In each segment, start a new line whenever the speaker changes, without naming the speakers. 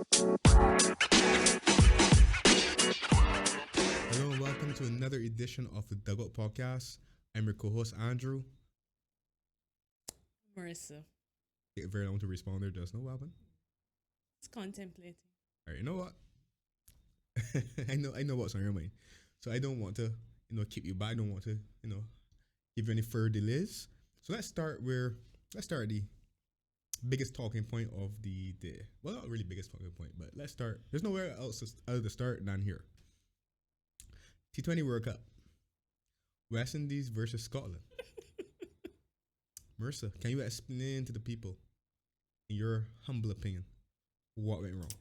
Hello and welcome to another edition of the Dugout podcast. I'm your co-host Andrew.
Marissa.
Take very long to respond there, just no weapon.
It's contemplating.
All right, you know what? I know what's on your mind. So I don't want to, keep you back. I don't want to, give you any further delays. So let's start at the biggest talking point of the day. Well, not really biggest talking point, but let's start. There's nowhere else to start than here. T20 World Cup. West Indies versus Scotland. Marissa, can you explain to the people, in your humble opinion, what went wrong?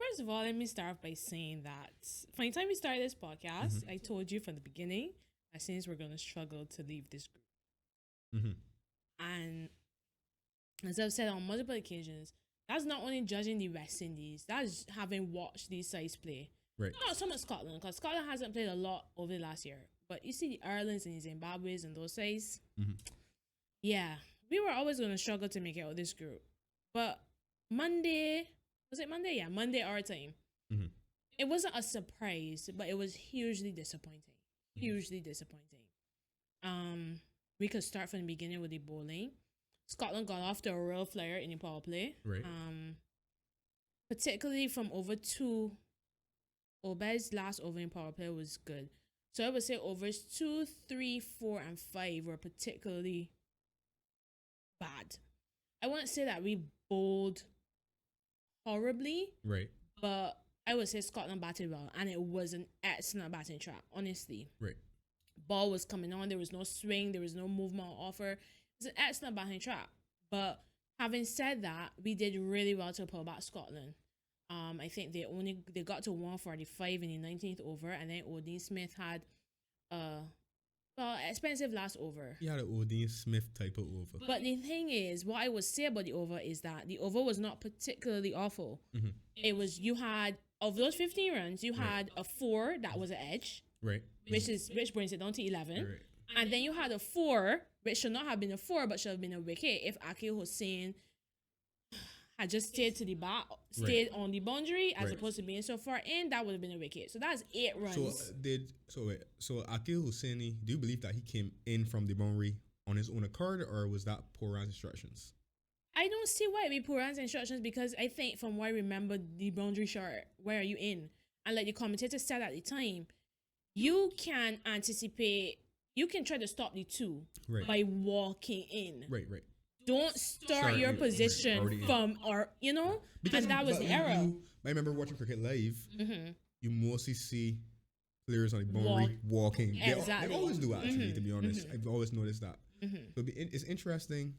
First of all, let me start by saying that from the time we started this podcast, I told you from the beginning that since we're going to struggle to leave this group. And as I've said on multiple occasions, that's not only judging the West Indies, that's having watched these sides play.
Right.
Not so much Scotland, because Scotland hasn't played a lot over the last year. But you see the Irelands and the Zimbabwe's and those sides. Yeah, we were always going to struggle to make it out of this group. But Monday, was it Monday? Yeah, Monday our time. It wasn't a surprise, but it was hugely disappointing. Hugely disappointing. We could start from the beginning with the bowling. Scotland got off to a real flyer in the power play.
Right.
Particularly from over two. Obed's last over in power play was good. So I would say overs 2, 3, 4, and 5 were particularly bad. I wouldn't say that we bowled horribly.
Right.
But I would say Scotland batted well, and it was an excellent batting track, honestly.
Right.
Ball was coming on, there was no swing, there was no movement offer. It was an excellent batting track. But having said that, we did really well to pull back Scotland. I think they got to 145 in the 19th over, and then Odin Smith had expensive last over.
He had an Odin Smith type of over.
But the thing is, what I would say about the over is that the over was not particularly awful. It was, you had, of those 15 runs, you had a 4 that was an edge.
Right.
Which brings it down to 11.
Right.
And then you had a 4, which should not have been a 4, but should have been a wicket if Akil Hussain had just stayed to the back, stayed on the boundary as opposed to being so far in, that would have been a wicket. So that's 8 runs.
So Akil Hussaini, do you believe that he came in from the boundary on his own accord, or was that Poran's instructions?
I don't see why it be Poran's instructions, because I think from what I remember the boundary chart, where are you in? And like the commentator said at the time, you can anticipate, you can try to stop the 2 by walking in.
Right.
Don't start your position from, because and that was the error.
I remember watching cricket live. You mostly see players on the boundary walking.
Exactly.
They always do, actually, to be honest. I've always noticed that. So it's interesting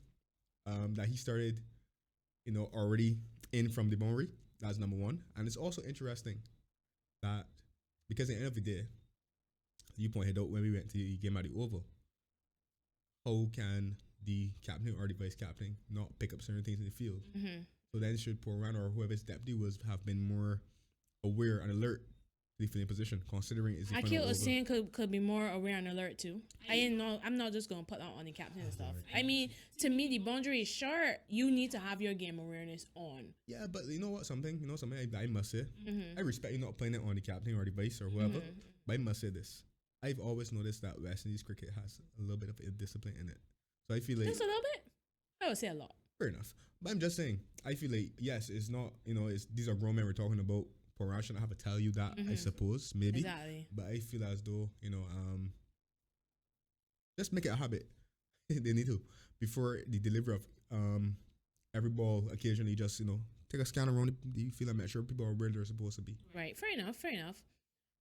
that he started, already in from the boundary. That's number one. And it's also interesting that, because at the end of the day, you pointed out when we went to the game at the Oval, how can the captain or the vice captain not pick up certain things in the field? So then should Poran or whoever's deputy have been more aware and alert to the fielding position, considering it's
Akil Hussain could be more aware and alert too. I'm not just gonna put that on the captain and stuff. I mean, to me, the boundary is short. You need to have your game awareness on.
Yeah, but you know what? Something I must say. I respect you not playing it on the captain or the vice or whoever, but I must say this. I've always noticed that West Indies cricket has a little bit of indiscipline in it. So I feel like...
Just a little bit? I would say a lot.
Fair enough. But I'm just saying, I feel like, yes, it's not, these are grown men we're talking about. Poran shouldn't have to tell you that, I suppose, maybe.
Exactly.
But I feel as though, just make it a habit. They need to. Before the delivery of every ball, occasionally just, take a scan around the field and make sure people are where they're supposed to be.
Right. Fair enough.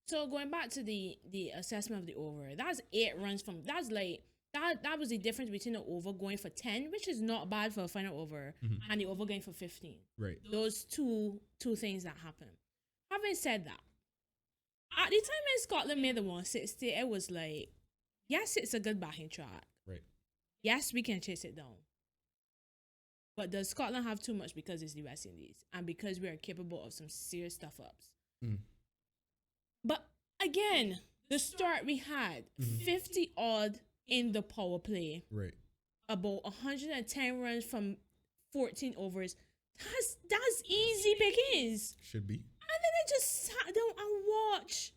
So going back to the assessment of the over, that's 8 runs from, that's like, that was the difference between the over going for 10, which is not bad for a final over, and the over going for 15.
Right.
Those two things that happened. Having said that, at the time when Scotland made the 160, it was like, yes, it's a good batting track.
Right.
Yes, we can chase it down. But does Scotland have too much because it's the West Indies and because we are capable of some serious stuff ups? But again, the start we had, 50 odd in the power play.
Right.
About 110 runs from 14 overs. That's easy pickings.
Should be.
And then I just sat down and watched.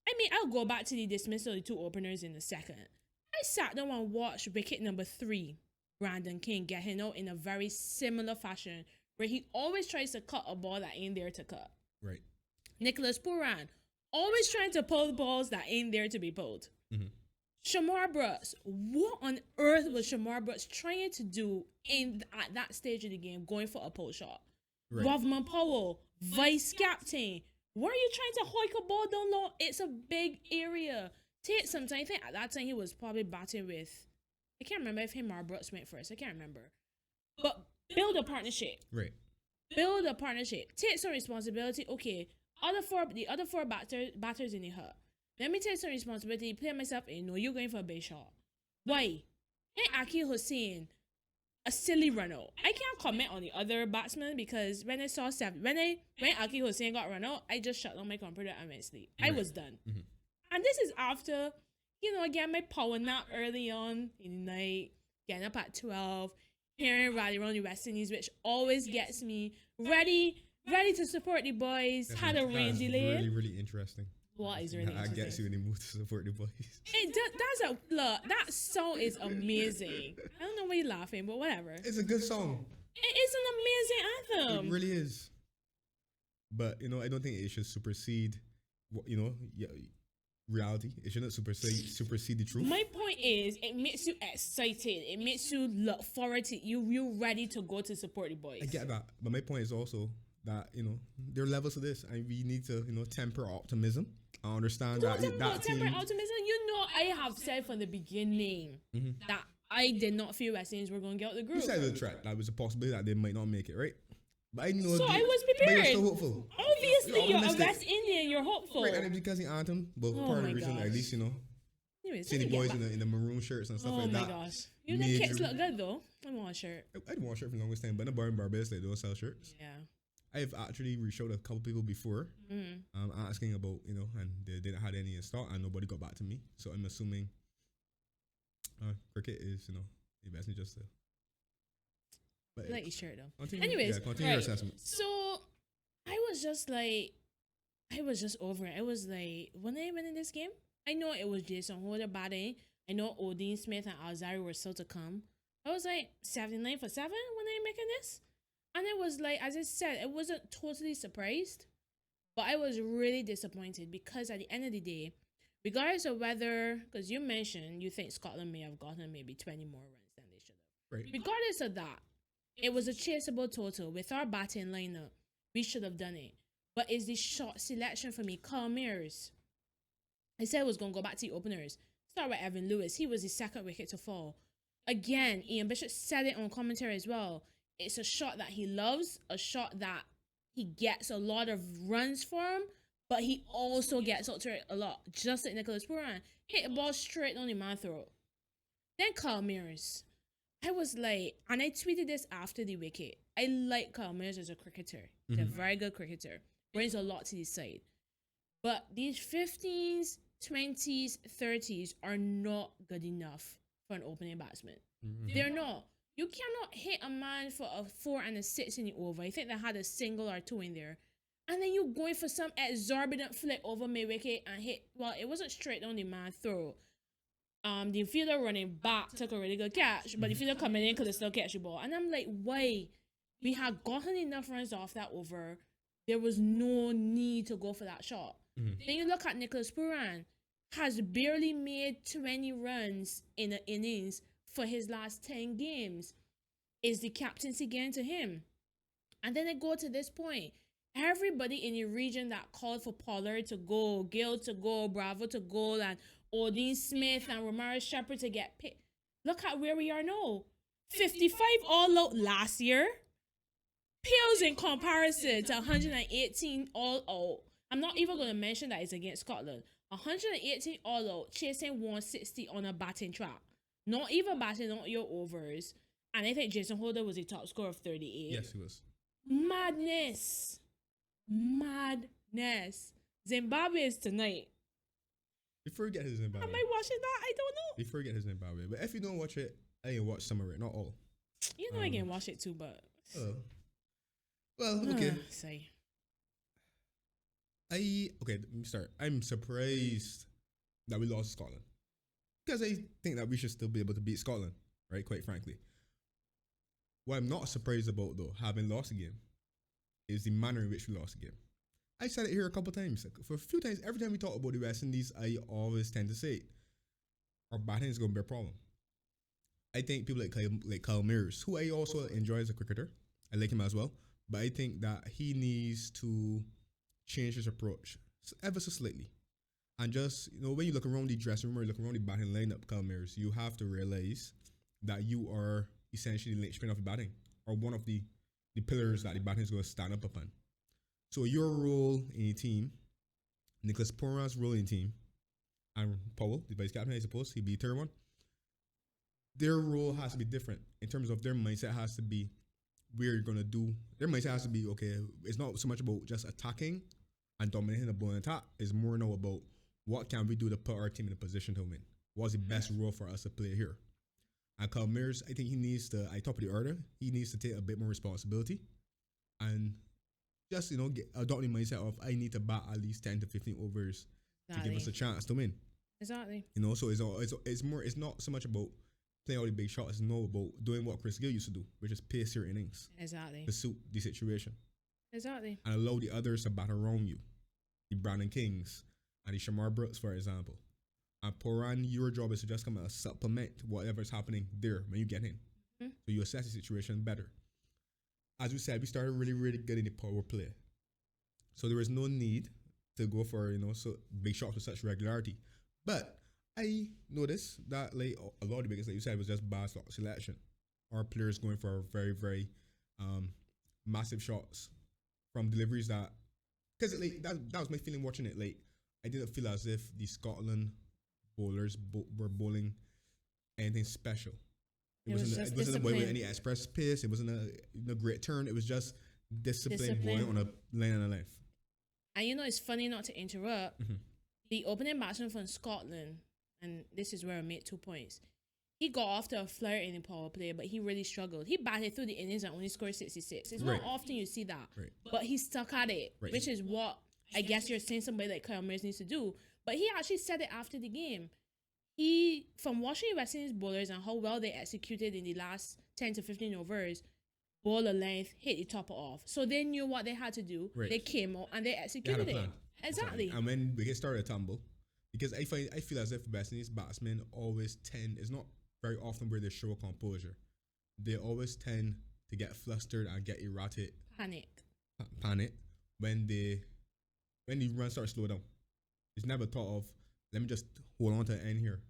I mean, I'll go back to the dismissal of the two openers in a second. I sat down and watched wicket number 3, Brandon King, get hit out in a very similar fashion where he always tries to cut a ball that ain't there to cut.
Right.
Nicholas Pooran, always trying to pull balls that ain't there to be pulled.
Mm-hmm.
Shamar Brooks, what on earth was Shamar Brooks trying to do at that stage of the game, going for a pull shot?
Right.
Rovman Powell, vice captain. Why are you trying to hoik a ball down low? It's a big area. Take some time. I think at that time he was probably batting with, I can't remember if him or Brooks went first. I can't remember. But build a partnership.
Right.
Build a partnership. Take some responsibility. Okay, the other four batters in the hut. Let me take some responsibility. Play myself in. No, you're going for a base shot. Why? And Aki Hussein, a silly run out. I can't comment on the other batsmen because when I saw when Aki Hussein got run out, I just shut down my computer and went to sleep. Right. I was done. Mm-hmm. And this is after, again, my power nap early on in the night, getting up at 12, hearing rally around the West Indies, which always gets me ready to support the boys. Had a rain delay.
Really, really interesting.
What is really interesting?
I get you in the mood to support the boys.
That song is amazing. I don't know why you're laughing, but whatever.
It's a good song.
It is an amazing anthem.
It really is. But, I don't think it should supersede, reality. It shouldn't supersede the truth.
My point is, it makes you excited. It makes you look forward to you're ready to go to support the boys. I
get that. But my point is also that, there are levels of this and we need to, temper optimism. I understand that team...
Temper optimism. I have said from the beginning that I did not feel West Indies were going to get out the group.
You said the threat. That was a possibility that they might not make it, right? But I know.
So I was prepared.
But you're still hopeful.
Obviously, you're a West Indian. You're hopeful.
Right, and it's because the anthem, but part of the reason, at least,
Anyways,
seeing the boys in the maroon shirts and stuff like that.
Oh my gosh. The kids look good though. I want a shirt.
I didn't want a shirt for the longest time, but in the bar in Barbados, they don't sell shirts.
Yeah.
I've actually reached out to a couple people before, asking about, and they didn't have any in stock, and nobody got back to me. So I'm assuming cricket is, the best just to.
But like your shirt though.
Continue your assessment.
So I was just over it. I was like, when I went in this game, I know it was Jason Holder batting. I know Odin Smith and Alzari were still to come. I was like 79 for 7 when I making this. And it was like, as I said, I wasn't totally surprised, but I was really disappointed because at the end of the day, regardless of whether, because you mentioned you think Scotland may have gotten maybe 20 more runs than they should have.
Right.
Regardless of that, it was a chaseable total. With our batting lineup, we should have done it. But it's the shot selection for me. Carl Mears. I said I was going to go back to the openers. Start with Evan Lewis. He was the second wicket to fall. Again, Ian Bishop said it on commentary as well. It's a shot that he loves, a shot that he gets a lot of runs from, but he also gets out to it a lot, just like Nicholas Pooran. Hit the ball straight on the man's throat. Then Carl Mears. I was like, and I tweeted this after the wicket. I like Carl Mears as a cricketer. He's a very good cricketer. Brings a lot to the side. But these 15s, 20s, 30s are not good enough for an opening batsman. They're not. You cannot hit a man for a 4 and a 6 in the over. I think they had a single or 2 in there. And then you going for some exorbitant flip over mid-wicket and hit, well, it wasn't straight on the man's throat. The fielder running back took a really good catch, but the fielder coming in could have still catch the ball. And I'm like, why? We had gotten enough runs off that over. There was no need to go for that shot. Then you look at Nicholas Pooran, has barely made 20 runs in an innings for his last 10 games. Is the captaincy getting to him? And then I go to this point. Everybody in the region that called for Pollard to go, Gill to go, Bravo to go, and Odin Smith and Romaro Shepherd to get picked. Look at where we are now. 55 all out last year. Pales in comparison to 118 all out. I'm not even going to mention that it's against Scotland. 118 all out, chasing 160 on a batting track. Not even batting on your overs. And I think Jason Holder was the top scorer of 38.
Yes, he was.
Madness. Zimbabwe is tonight.
Before you get his Zimbabwe.
Am I watching that? I don't know.
Before you get his Zimbabwe. But if you don't watch it, I can watch some of it, not all.
I can watch it too, but...
Well, okay.
Say.
Okay, let me start. I'm surprised that we lost to Scotland because I think that we should still be able to beat Scotland, right? Quite frankly, what I'm not surprised about though, having lost a game, is the manner in which we lost the game. I said it here a couple times. Like, for a few times, every time we talk about the West Indies, I always tend to say our batting is going to be a problem. I think people like Kyle Mears, who I also enjoy as a cricketer, I like him as well, but I think that he needs to change his approach ever so slightly. And just, when you look around the dressing room or you look around the batting lineup, Kyle Mears, you have to realize that you are essentially the linchpin of the batting, or one of the pillars that the batting is going to stand up upon. So your role in the team, Nicholas Pooran's role in the team, and Powell, the vice captain, I suppose, he'd be the third one. Their role has to be different in terms of their mindset has to be where you're going to do. Their mindset has to be, okay, it's not so much about just attacking and dominating the ball and attack. It's more now about what can we do to put our team in a position to win. What's the best role for us to play here? And Kyle Mears, I think he needs to, at top of the order, he needs to take a bit more responsibility and just, adopt the mindset of I need to bat at least 10 to 15 overs to give us a chance to win.
Exactly.
So it's more, it's not so much about playing all the big shots, it's more about doing what Chris Gill used to do, which is pace your innings.
Exactly.
To suit the situation.
Exactly.
And allow the others to bat around you. The Brandon Kings and the Shamar Brooks, for example. And Pooran, your job is to just come and supplement whatever's happening there when you get in. Mm-hmm. So you assess the situation better. As we said, we started really, really good in the power play. So there was no need to go for, so big shots with such regularity. But I noticed that like a lot of the biggest, like you said, was just bad slot selection. Our players going for very, very massive shots from deliveries that, because like that was my feeling watching it. Like I didn't feel as if the Scotland bowlers were bowling anything special. It wasn't a boy with any express pace. It wasn't a great turn. It was just discipline bowling on a line and a length.
And it's funny not to interrupt. Mm-hmm. The opening batsman from Scotland, and this is where I made 2 points. He got off to a flare in the power play, but he really struggled. He batted through the innings and only scored 66. It's not often you see that, but he stuck at it, which is what I guess you're saying somebody like Kyle Mears needs to do. But he actually said it after the game. From watching West Indies bowlers and how well they executed in the last 10 to 15 overs, ball a length, hit the topper off. So they knew what they had to do. Right. They came out and they executed it. Exactly. And
when we get started to tumble, because I feel as if West Indies batsmen always tend, it's not very often where they show composure. They always tend to get flustered and get erratic. Panic when the run starts to slow down. It's never thought of, let me just hold on to the end here.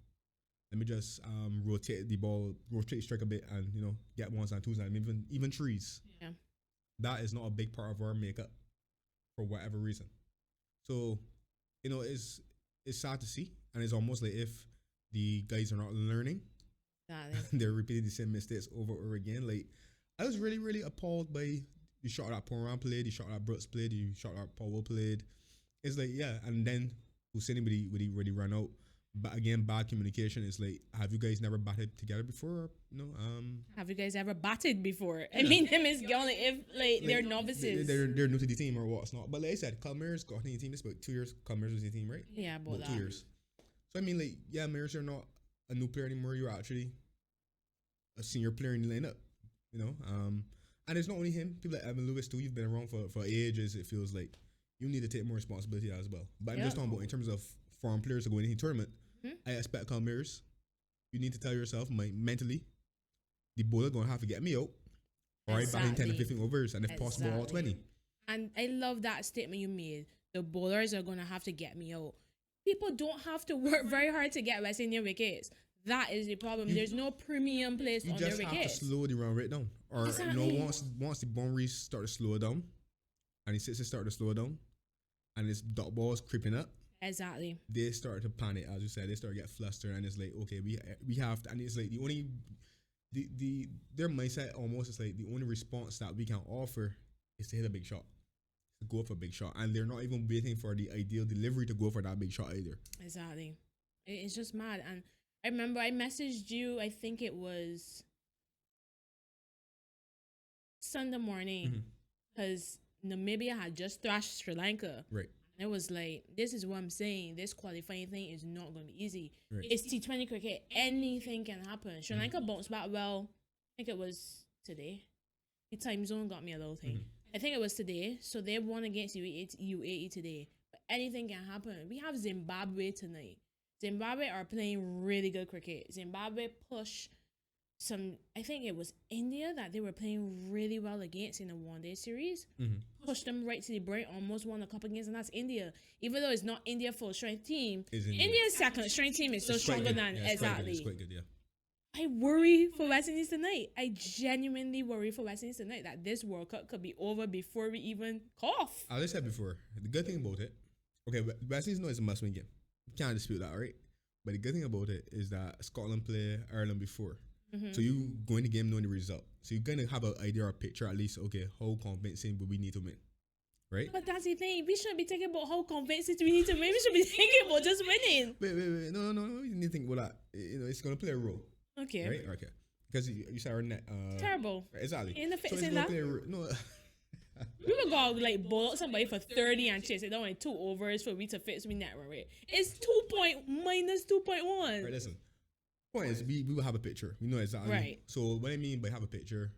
Let me just rotate the ball, rotate strike a bit, and get ones and twos and even threes.
Yeah,
that is not a big part of our makeup for whatever reason. So, it's sad to see, and it's almost like if the guys are not learning, they're repeating the same mistakes over and over again. Like I was really, really appalled by the shot that Pooran played, the shot that Brooks played, the shot that Powell played. It's like and then Hussaini would he really run out. But again, bad communication is like, have you guys never batted together before?
Have you guys ever batted before? Yeah. I mean, them is only if they're novices.
They're new to the team or what's not. But like I said, Kyle Mears got in the team. It's about 2 years. Kyle Mears was in the team, right?
Yeah, about
2 years. So I mean, like, Mears, you're not a new player anymore. You're actually a senior player in the lineup. And it's not only him. People like Evan Lewis too. You've been around for ages. It feels like you need to take more responsibility as well. But I'm just talking about in terms of foreign players to go into the tournament. I expect Kyle Mears, you need to tell yourself mentally, the bowler going to have to get me out, or I'm batting 10 to 15 overs, and if possible, all 20.
And I love that statement you made. The bowlers are going to have to get me out. People don't have to work very hard to get West Indian wickets. That is the problem. There's no premium place on their wickets. You just have
to slow the run rate down. Or, once the boundaries start to slow down, and the sixes start to slow down, and this dot balls creeping up,
exactly,
they start to panic, as you said. They start to get flustered, and it's like, okay, we have to, and it's like their mindset almost is like the only response that we can offer is to hit a big shot, to go for a big shot, and they're not even waiting for the ideal delivery to go for that big shot either.
Exactly, it's just mad. And I remember I messaged you, I think it was Sunday morning, because Namibia had just thrashed Sri Lanka.
Right.
And it was like, this is what I'm saying. This qualifying thing is not going to be easy.
Right.
It's T20 cricket. Anything can happen. Sri Lanka bounced back well. I think it was today. The time zone got me a little thing. I think it was today. So they won against UAE today. But anything can happen. We have Zimbabwe tonight. Zimbabwe are playing really good cricket. Zimbabwe push I think it was India that they were playing really well against in the one-day series. Pushed them right to the brink, almost won a couple games, and that's India. Even though it's not India full strength team, India's second strength team is still stronger than exactly.
It's quite good, yeah.
I worry for West Indies tonight. I genuinely worry for West Indies tonight that this World Cup could be over before we even cough.
As I said before, the good thing about it, okay, West Indies know it's a must-win game. Can't dispute that, right? But the good thing about it is that Scotland play Ireland before. So you go in the game knowing the result. So you're going to have an idea or a picture at least, okay, how convincing would we need to win, right?
But that's the thing. We shouldn't be thinking about how convincing we need to win. We should be thinking about just winning.
Wait. No. You need to think about that. You know, it's going to play a role.
Okay.
Right? Okay. Because you said our net.
Terrible.
Exactly.
In the face
so
in that.
No.
We would go like bowl out somebody for 30 and chase it down in 2 overs for we to fix we net rate. It's minus 2.1.
Right, listen. Point is, we will have a picture. We know exactly.
Right.
So what I mean by have a picture,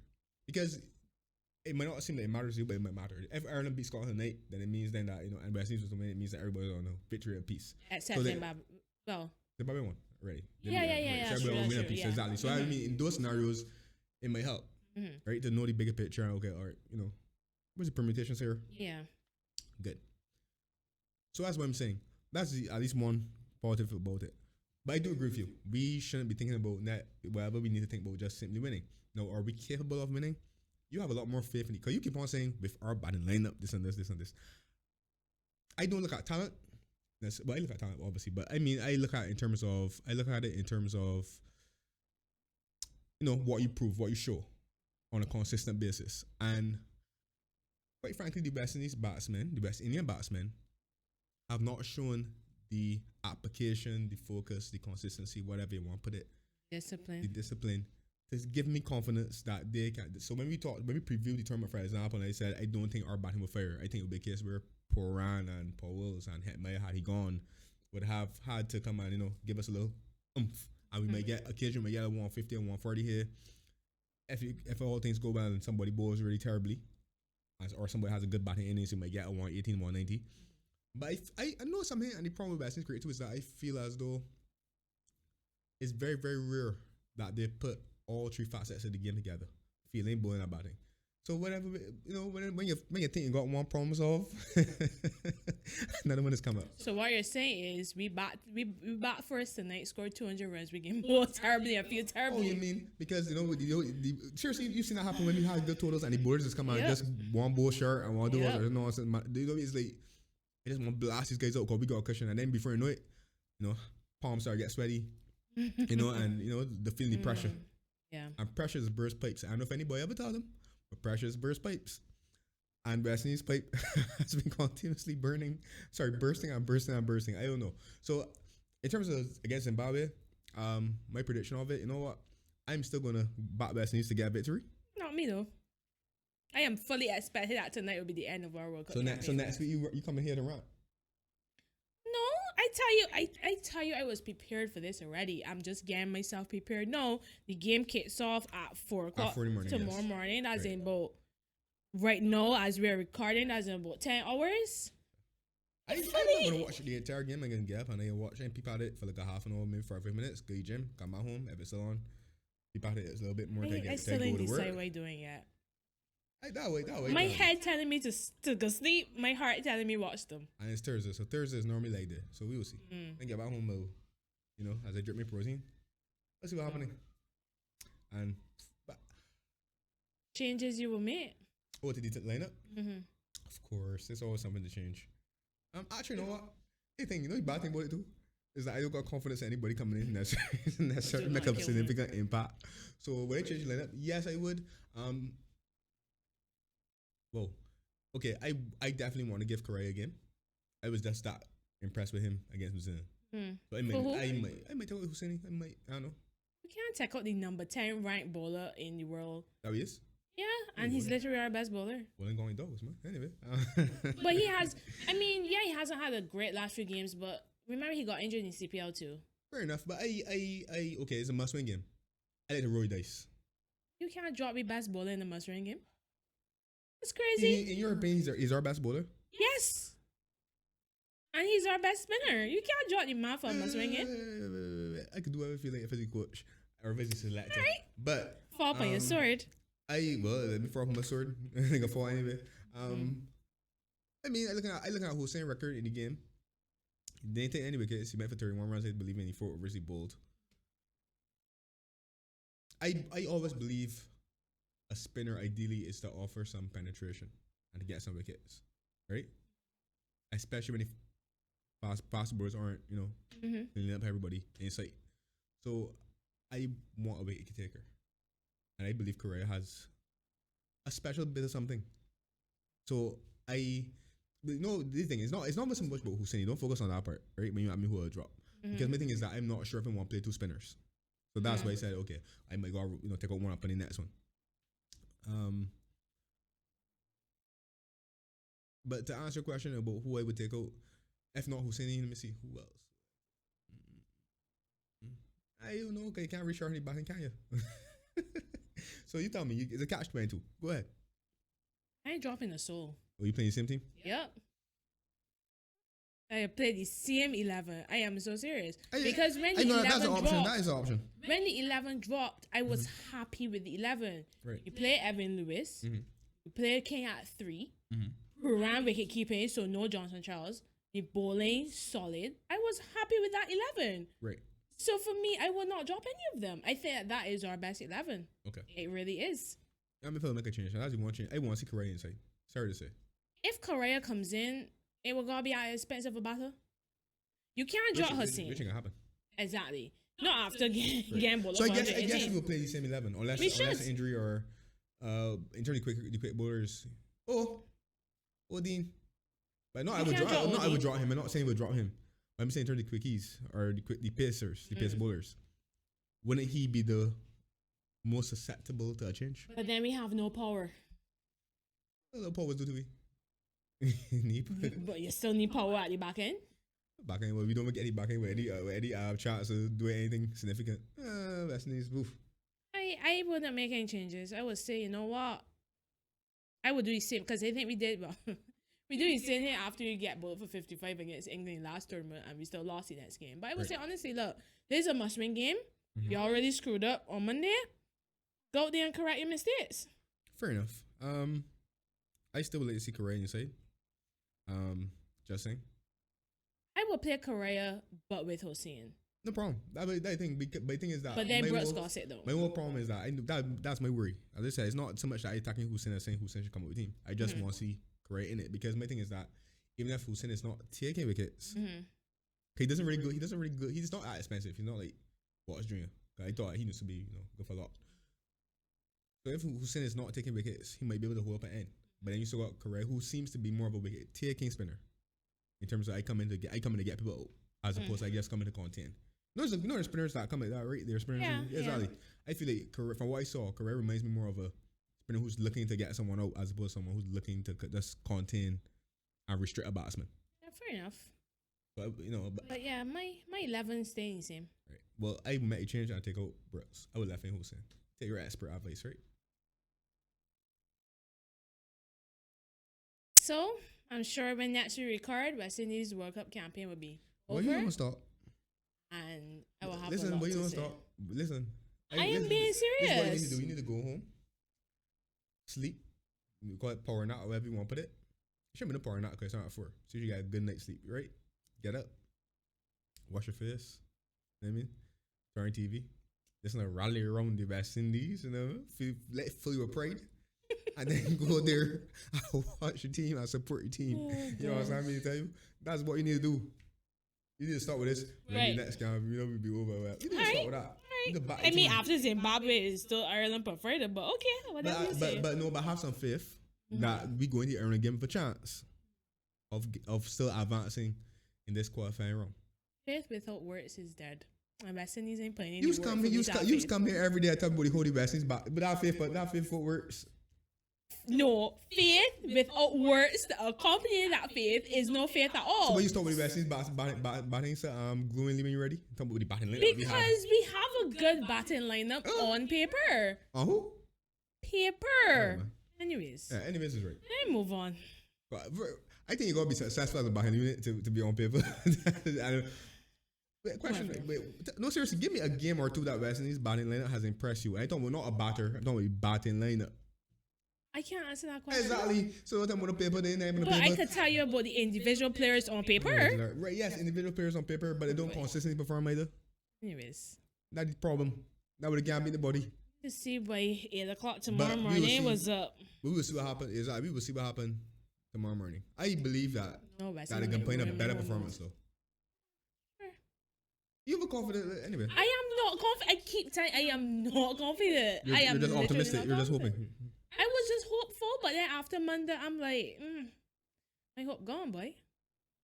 because it might not seem like it matters to you, but it might matter. If Ireland beats Scotland tonight, then it means then that, you know, and West Indies was to win, it means that everybody's on a victory and peace.
Except Zimbabwe. Well.
Zimbabwe won already.
Yeah.
So everybody won a piece.
Yeah.
Exactly. So I mean, in those scenarios, it might help, right, to know the bigger picture. Okay, all right, you know, what's the permutations here?
Yeah.
Good. So that's what I'm saying. That's at least one positive about it. But I do agree with you. We shouldn't be thinking about that. Whatever we need to think about, just simply winning. Now, are we capable of winning? You have a lot more faith in it because you keep on saying with our batting lineup, this and this. I don't look at talent. Well, I look at talent obviously, but I mean, I look at it in terms of, you know, what you prove, what you show on a consistent basis. And quite frankly, the West Indian batsmen have not shown the application, the focus, the consistency, whatever you want to put it.
Discipline.
The discipline. It's giving me confidence that they can. So when we preview the tournament, for example, and I said, I don't think our batting will fire. I think it would be a case where Poran and Paul Wills and Hetmeyer, had he gone, would have had to come and, you know, give us a little oomph. And we might get occasionally, we might get a 150 and 140 here. If all things go well and somebody bowls really terribly, or somebody has a good batting innings, you might get a 118, 190. But I know something, and the problem with West Indies cricket too is that I feel as though it's very, very rare that they put all 3 facets of the game together, feeling, bowling, and batting. So whatever, you know, when you think you got one problem solved, another one has come up.
So what you're saying is we bat first tonight, scored 200 runs, we game bowl terribly and feel terribly.
Oh, you mean because seriously, you've seen that happen when we had good totals and the bowlers just come out just one bowl short and one do other nonsense. You know, it's like I just want to blast these guys out because we got a cushion, and then before you know it, you know, palms start to get sweaty, you know, and you know the feeling the pressure.
Yeah.
And pressure is burst pipes. I don't know if anybody ever told them, but pressure is burst pipes. And West Indies pipe has been continuously bursting and bursting. I don't know. So in terms of against Zimbabwe, my prediction of it, you know what? I'm still gonna back West Indies to get a victory.
Not me though. I am fully expecting that tonight will be the end of our World Cup.
So next week you coming here to run?
No, I tell you, I was prepared for this already. I'm just getting myself prepared. No, the game kicks off at 4 o'clock tomorrow morning. That's in about right now as we're recording. That's in about 10 hours.
I'm not gonna watch the entire game. I'm gonna get up and I'm watch and peep at it for like a half an hour, maybe 45 minutes. Go to the gym, come back home. If it's still on, peep at it. It's a little bit more.
I still didn't decide what I'm doing yet.
That way.
My head telling me to go sleep. My heart telling me watch them.
And it's Thursday, so Thursday is normally like that. So we will see. And get back home, you know, as I drip my protein. Let's see what's happening. And
changes you will make.
Oh, to the lineup? Of course, there's always something to change. Actually, you know what? You know the bad thing about it too is that I don't got confidence in anybody coming in that's necessarily make a significant impact. So would I change the lineup? Yes, I would. Well, okay, I definitely want to give Karim a game. I was just that impressed with him against New Zealand. But I might take out Husseini. I don't know.
We can't take out the number 10 ranked bowler in the world.
That he is?
Yeah, And he's literally our best bowler.
Well, going dogs, man. Anyway.
But he has, he hasn't had a great last few games, but remember he got injured in CPL too.
Fair enough, but okay, it's a must-win game. I like to roll dice.
You can't drop your best bowler in the must-win game. That's crazy.
In your opinion, he's our best bowler?
Yes. And he's our best spinner. You can't drop your man for a must-win game.
I could do whatever I feel like if I was a coach or if I was a selector.
Right.
But
fall on your sword.
Let me fall off my sword. I think I fall anyway. I mean, I looking at Hussein record in the game. He didn't take any wickets. He met for 31 runs. I believe in. He fought obviously bowled. I always believe a spinner ideally is to offer some penetration and to get some wickets, right? Especially when fast bowlers aren't, cleaning up everybody in sight. So I want a wicket taker, and I believe Korea has a special bit of something. So this thing it's not so much about Hussein. Don't focus on that part, right? When you ask me who will drop, because my thing is that I'm not sure if I want to play two spinners. So that's why I said, okay, I might go, take out one up on the next one. But to answer your question about who I would take out, if not Hussein, let me see who else. I don't know. Okay, you can't reach Charlie back in, can you? So you tell me, it's a catch-22. Go ahead.
I ain't dropping a soul.
Oh, you playing the same team?
Yep. I played the same 11. I am so serious. Because when the 11 dropped,
that is an option.
When the 11 dropped, I was happy with the 11.
Right.
You play Evan Lewis. You play King at 3. Who ran wicket keeping, so no Johnson Charles. The bowling, solid. I was happy with that 11.
Right.
So for me, I will not drop any of them. I think that is our best 11.
Okay.
It really is.
I'm going to make a change. I want to see Korea inside. Sorry to say.
If Korea comes in, it will gonna be at the expense of a battle. You can't drop Hussein.
Which ain't gonna happen.
Exactly. Not after gamble.
So I guess we will play the same 11 unless injury or in terms of the quick bowlers. Dean. But I would drop him. I'm not saying we'll drop him. But I'm saying in terms of the quickies or the pacers, the pace bowlers. Wouldn't he be the most susceptible to a change?
But then we have no power.
No power was due to me.
But you still need power at the back end.
Back end, well, we don't get any back end with any chance to do anything significant. West Indies, boof.
I wouldn't make any changes. I would say, you know what? I would do the same because I think we did well. We do the same here after you get bowled for 55 against England last tournament and we still lost the next game. But I would say honestly, look, this is a must-win game. You already screwed up on Monday. Go out there and correct your mistakes.
Fair enough. I still would like to see Korea inside. Just saying.
I will play Korea, but with Hussein.
No problem. That thing. But the thing is that.
But then Brooks got it though.
My whole problem is that's my worry. As I said, it's not so much that I attacking Hussein and saying Hussein should come with the team. I just want to see Korea in it because my thing is that even if Hussein is not taking wickets, he doesn't really go. He's not that expensive. He's not like Watts Jr. I thought he needs to be go for a lot. So if Hussein is not taking wickets, he might be able to hold up an end. But then you still got Korea, who seems to be more of a wicket taking spinner. In terms of I come in to get people out, as opposed to I just coming to contain. There's spinners that come like that, right? They're spinners. Exactly. I feel like Korea, from what I saw, Korea reminds me more of a spinner who's looking to get someone out, as opposed to someone who's looking to just contain and restrict a batsman.
Yeah, fair enough.
But
But yeah, my 11 staying the same.
Right. Well, I make a change and I take out Brooks. I would left in Hussein. Take your expert advice, right?
So, I'm sure when next we record, West Indies World Cup campaign will be over.
Well, you don't stop.
And I will have
Listen,
a lot
you
to
don't
say.
stop. Listen.
I am being serious.
This is what you need to do. You need to go home, sleep. You call it power nap, whatever you want to put it. You should have been a power nap because it's not at 4. So you got a good night's sleep, right? Get up, wash your face. You know what I mean? Turn TV. Listen to rally around the West Indies, fill your pride. And then go there and watch your team and support your team. You know what I'm saying? Tell you, that's what you need to do. You need to start with this. Maybe next game, we'll be over. You need to start with that.
I mean, after Zimbabwe is still Ireland preferred, but okay, whatever you say.
But have some faith that we going to Ireland game for chance of still advancing in this qualifying round.
Faith without words is dead. And West Indies ain't playing.
You come here every day. I tell everybody hold the West Indies back, but that faith without words.
faith without words to accompany that faith is no faith at all.
So when you start with the West Indies batting, glue and leaving you ready? Talk about the batting lineup
Because we have a good batting lineup on paper.
Who?
Paper. Anyways.
Yeah, anyways is right.
Let me move on.
But I think you gotta be successful as a batting unit to be on paper. No, seriously, give me a game or two that West Indies batting lineup has impressed you. I don't want not a batter. I don't want batting lineup.
I can't answer that question.
Exactly. So I'm on the paper, then I'm on the
But
paper.
I could tell you about the individual players on paper.
Right, yes, individual players on paper, but they don't consistently perform either.
Anyways.
That's the problem. That would have beat the body.
To see by 8 o'clock tomorrow morning was up.
We will see what happens. Exactly. We will see what happens tomorrow morning. I believe that they can play a better performance though. You have a confidence anyway.
I am not confident. I keep telling I am not confident.
You're just optimistic. You're just hoping.
I was just hopeful, but then after Monday, I'm like, my hope gone, boy.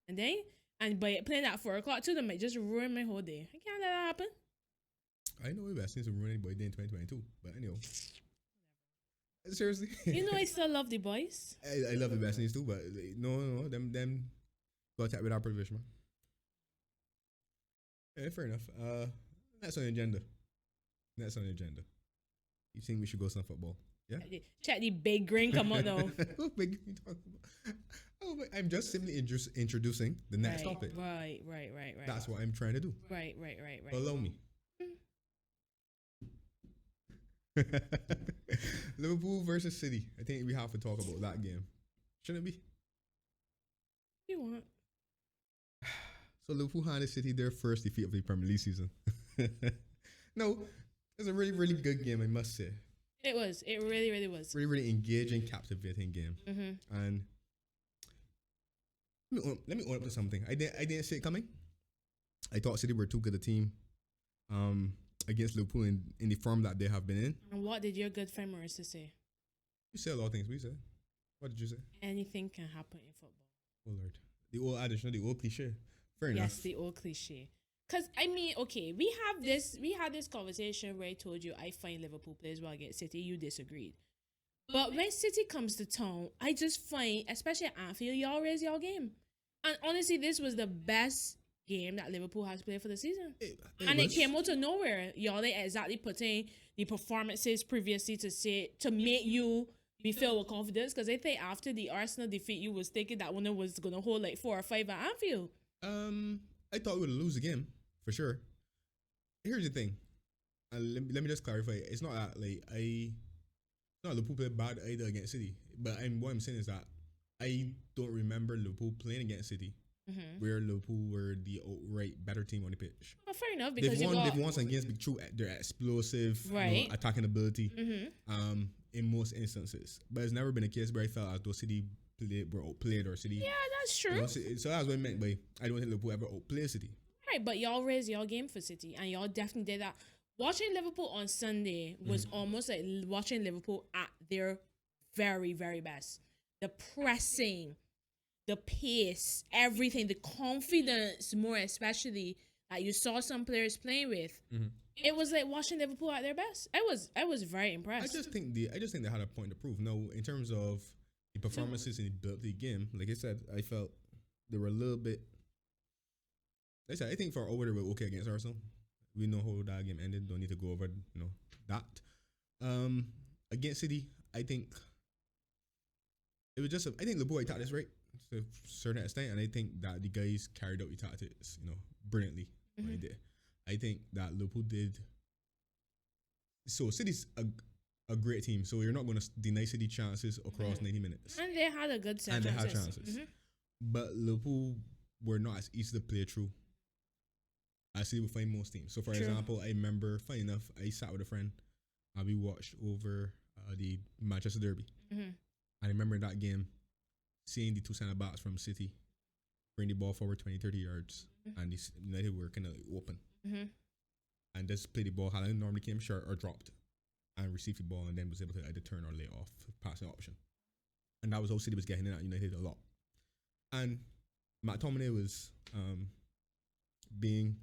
And by playing at 4 o'clock too, that might just ruin my whole day. I can't let that happen.
I know we West Indies will ruin anybody day in 2022, but anyway. Seriously.
I still love the boys.
I love the West Indies too, but no, them got attack with our privilege, man. Yeah, fair enough. That's on the agenda. You think we should go some football? Yeah.
Check the big green come out though.
What big you talking about? I'm just simply introducing the next topic.
Right.
That's what I'm trying to do.
Right.
Follow me. Liverpool versus City. I think we have to talk about that game. Shouldn't it be?
You want?
So Liverpool handed City their first defeat of the Premier League season. No, it was a really, really good game, I must say.
It was. It really, really was.
Really, really engaging, captivating game.
Mm-hmm.
And let me own up to something. I didn't see it coming. I thought City were too good a team against Liverpool in the form that they have been in.
And what did your good friend Marissa say?
You say a lot of things. What you say? What did you say?
Anything can happen in football.
Oh Lord, the old adage, not the old cliche. Fair enough.
Yes, the old cliche. Because, I mean, okay, we had this conversation where I told you I find Liverpool plays well against City. You disagreed. But when City comes to town, I just find, especially at Anfield, y'all raise y'all game. And honestly, this was the best game that Liverpool has played for the season. It came out of nowhere. Y'all they exactly putting the performances previously to make you be filled with confidence. Because I think after the Arsenal defeat, you was thinking that one was going to hold like 4 or 5 at Anfield.
I thought we would lose the game for sure. Here's the thing. Let me just clarify. It's not that Liverpool played bad either against City. But what I'm saying is that I don't remember Liverpool playing against City, where Liverpool were the outright better team on the pitch.
Well, fair enough, because
they've won some games through their explosive attacking ability. In most instances, but it's never been a case where I felt as though City were outplayed or City. Yeah,
that's true.
So that's what I meant by I don't think Liverpool ever outplayed City.
Right, but y'all raised y'all game for City, and y'all definitely did that. Watching Liverpool on Sunday was almost like watching Liverpool at their very, very best. The pressing, the pace, everything, the confidence, more especially that you saw some players playing with. It was like watching Liverpool at their best. I was very impressed.
I just think they had a point to prove. Now, in terms of the performances in the game, like I said, I felt they were a little bit. Like I said, I think for over they were okay against Arsenal. We know how that game ended. Don't need to go over that. Against City, I think it was just. I think Liverpool attacked this right to a certain extent, and I think that the guys carried out the tactics, brilliantly. Right there. I think that Liverpool did. So City's a great team, so you're not going to deny City chances across 90 minutes.
And they had a good set.
And they had chances. But Liverpool were not as easy to play through as City would find most teams. So, for example, I remember, funny enough, I sat with a friend and we watched over the Manchester Derby. And I remember in that game, seeing the two centre-backs from City bring the ball forward 20, 30 yards, and the United were kind of open. And just play the ball. Haaland normally came short or dropped and received the ball, and then was able to either turn or lay off passing option. And that was how City was getting in at United a lot. And McTominay was being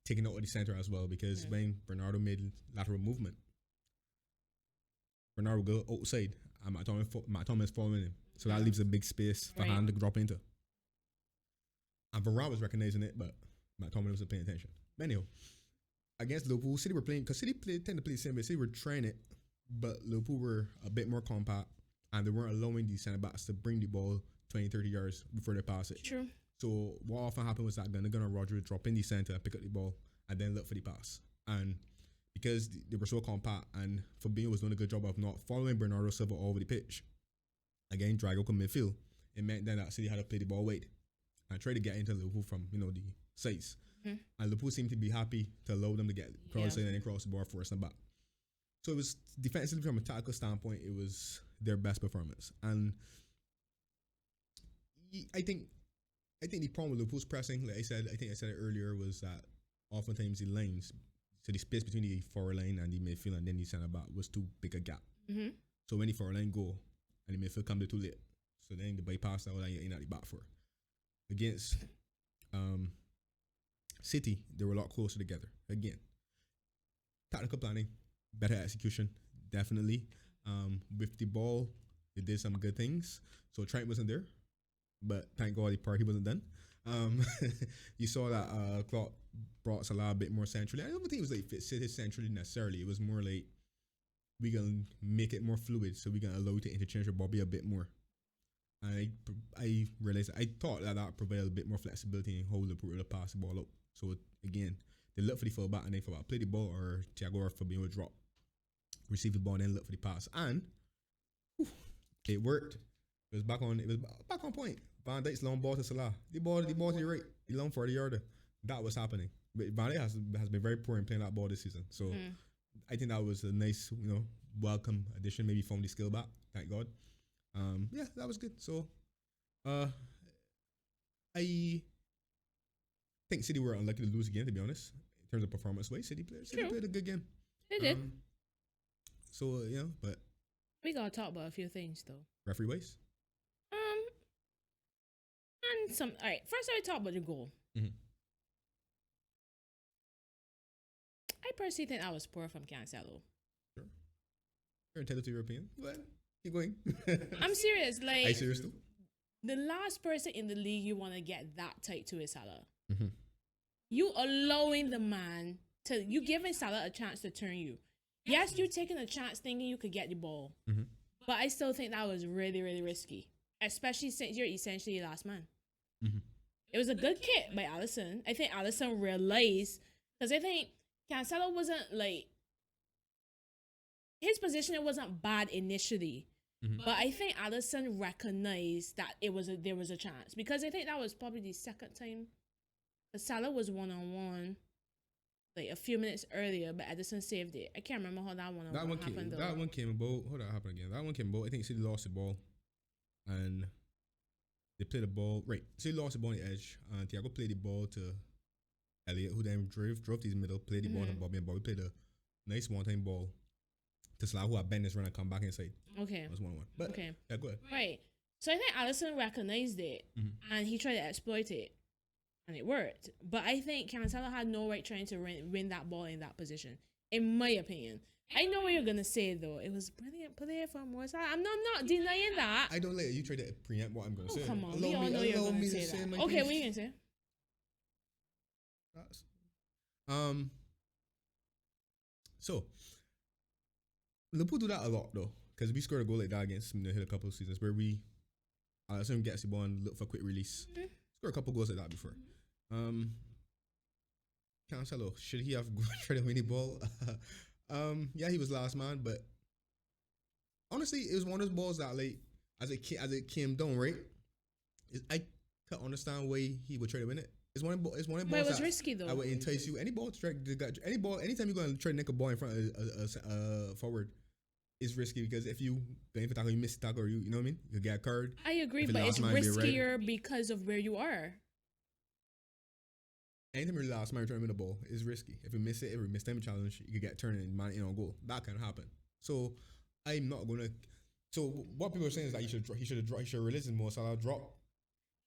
taken out of the centre as well, because when Bernardo made lateral movement, Bernardo would go outside and McTominay is following him. So that leaves a big space for Haaland to drop into. And Varane was recognizing it, but McTominay wasn't paying attention. But anyhow, against Liverpool, City were playing, because City tend to play the same way. City were trying it, but Liverpool were a bit more compact, and they weren't allowing these centre-backs to bring the ball 20, 30 yards before they pass it.
True. So
what often happened was that Gundogan or Rodri would drop in the centre, pick up the ball, and then look for the pass. And because they were so compact, and Fabinho was doing a good job of not following Bernardo Silva all over the pitch, again, Drago come midfield, it meant then that City had to play the ball wide and try to get into Liverpool from, the sides. And Liverpool seemed to be happy to allow them to get cross and then cross the ball for us and back. So it was defensively, from a tactical standpoint, it was their best performance. And I think the problem with Liverpool's pressing, like I said it earlier, was that oftentimes the lines, so the space between the forward line and the midfield and then the centre back was too big a gap. So when the forward line go and the midfield come there too late, so then the bypass that line you're at the back for. Against City, they were a lot closer together. Again, tactical planning, better execution, definitely. With the ball, they did some good things. So Trent wasn't there, but thank God the party wasn't done. You saw that Klopp brought Salah a bit more centrally. I don't think it was like fit centrally necessarily. It was more like, we gonna make it more fluid, so we gonna allow you to interchange your Bobby a bit more. And I realized, I thought that provided a bit more flexibility in how Liverpool would pass the ball out. So again, they look for the fullback and then fullback play the ball, or Thiago or Fabinho would drop, receive the ball, and then look for the pass. And it worked. It was back on point. Van Dijk's long ball to Salah. The ball to the right. The long 40-yarder. That was happening. But Van Dijk has been very poor in playing that ball this season. So I think that was a nice, welcome addition. Maybe found the skill back. Thank God. Yeah, that was good. So, I think City were unlucky to lose again, to be honest. In terms of performance-wise, City played a good game.
They did.
So, but
we gotta talk about a few things though.
Referee-wise?
And some. All right. First, I talk about the goal. I personally think that was poor from Cancelo.
Sure. You're entitled to your opinion. Go ahead. Keep going.
I'm serious. Like,
are you serious too?
The last person in the league you want to get that tight to is Salah. You allowing the man to, you giving Salah a chance to turn you. Yes, you taking a chance thinking you could get the ball. But I still think that was really, really risky. Especially since you're essentially the last man. It was a good kick by Alisson. I think Alisson realized, because I think Cancelo wasn't like, his positioning wasn't bad initially. But I think Alisson recognized that there was a chance, because I think that was probably the second time Salah was one-on-one like a few minutes earlier, but Edison saved it. I can't remember how that one happened.
That one came about. Hold on, happened again. That one came about. I think City lost the ball, and they played the ball right. City lost the ball on the edge, and Thiago played the ball to Elliott, who then drove his middle, played the ball to Bobby, and Bobby played a nice one-time ball to Salah, who had bent his run and come back inside.
Okay.
That was 1-1. But
okay.
Yeah, go ahead.
Right. So I think Alisson recognized it, and he tried to exploit it, and it worked. But I think Cancelo had no right trying to win that ball in that position, in my opinion. I know what you're gonna say though. It was brilliant play from Morris. I'm not denying that.
I don't let you try to preempt what I'm gonna say.
Come on, we all know you're gonna say that. Okay, what are you gonna say?
So Liverpool do that a lot though, because we scored a goal like that against Hill a couple of seasons where we someone gets the ball and look for a quick release. Scored a couple goals like that before. Cancelo, should he have tried to win the ball? Yeah, he was last man, but honestly, it was one of those balls that, like, as it came down, right? I could understand why he would try to win it. It's one of balls.
But it was risky though.
I would entice you. Any ball, anytime you're going to try to nick a ball in front of forward, is risky, because if you going for tackle, you miss the tackle, or you know what I mean? You get a card.
I agree, but it's riskier because of where you are.
Anytime you're last man trying to win the ball is risky. If you miss it, if you miss time challenge, you could get turned and man in on goal. That can happen. So I'm not gonna. So what people are saying is that he should release him more. Salah drop.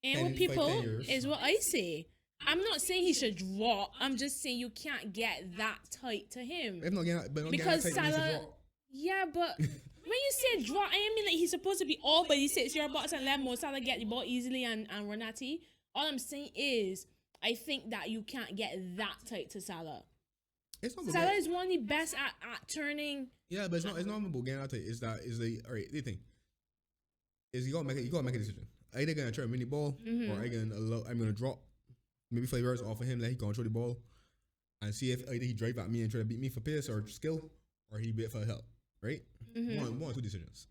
And what people is what I say. I'm not saying he should drop. I'm just saying you can't get that tight to him.
If not getting, but not
because
getting that tight,
Salah. Yeah, but when you say draw, I mean like he's supposed to be all but he 6-yard box and let Mo Salah get the ball easily and run at it. All I'm saying is I think that you can't get that tight to Salah. Salah is one of the best at turning.
Yeah, but it's not about getting out tight. Alright, the thing is you gotta make a decision. Are you gonna try a mini ball or are you gonna drop maybe flavors off of him, let he control the ball and see if either he drive at me and try to beat me for pace or skill or he wait for help. Right? One or two decisions.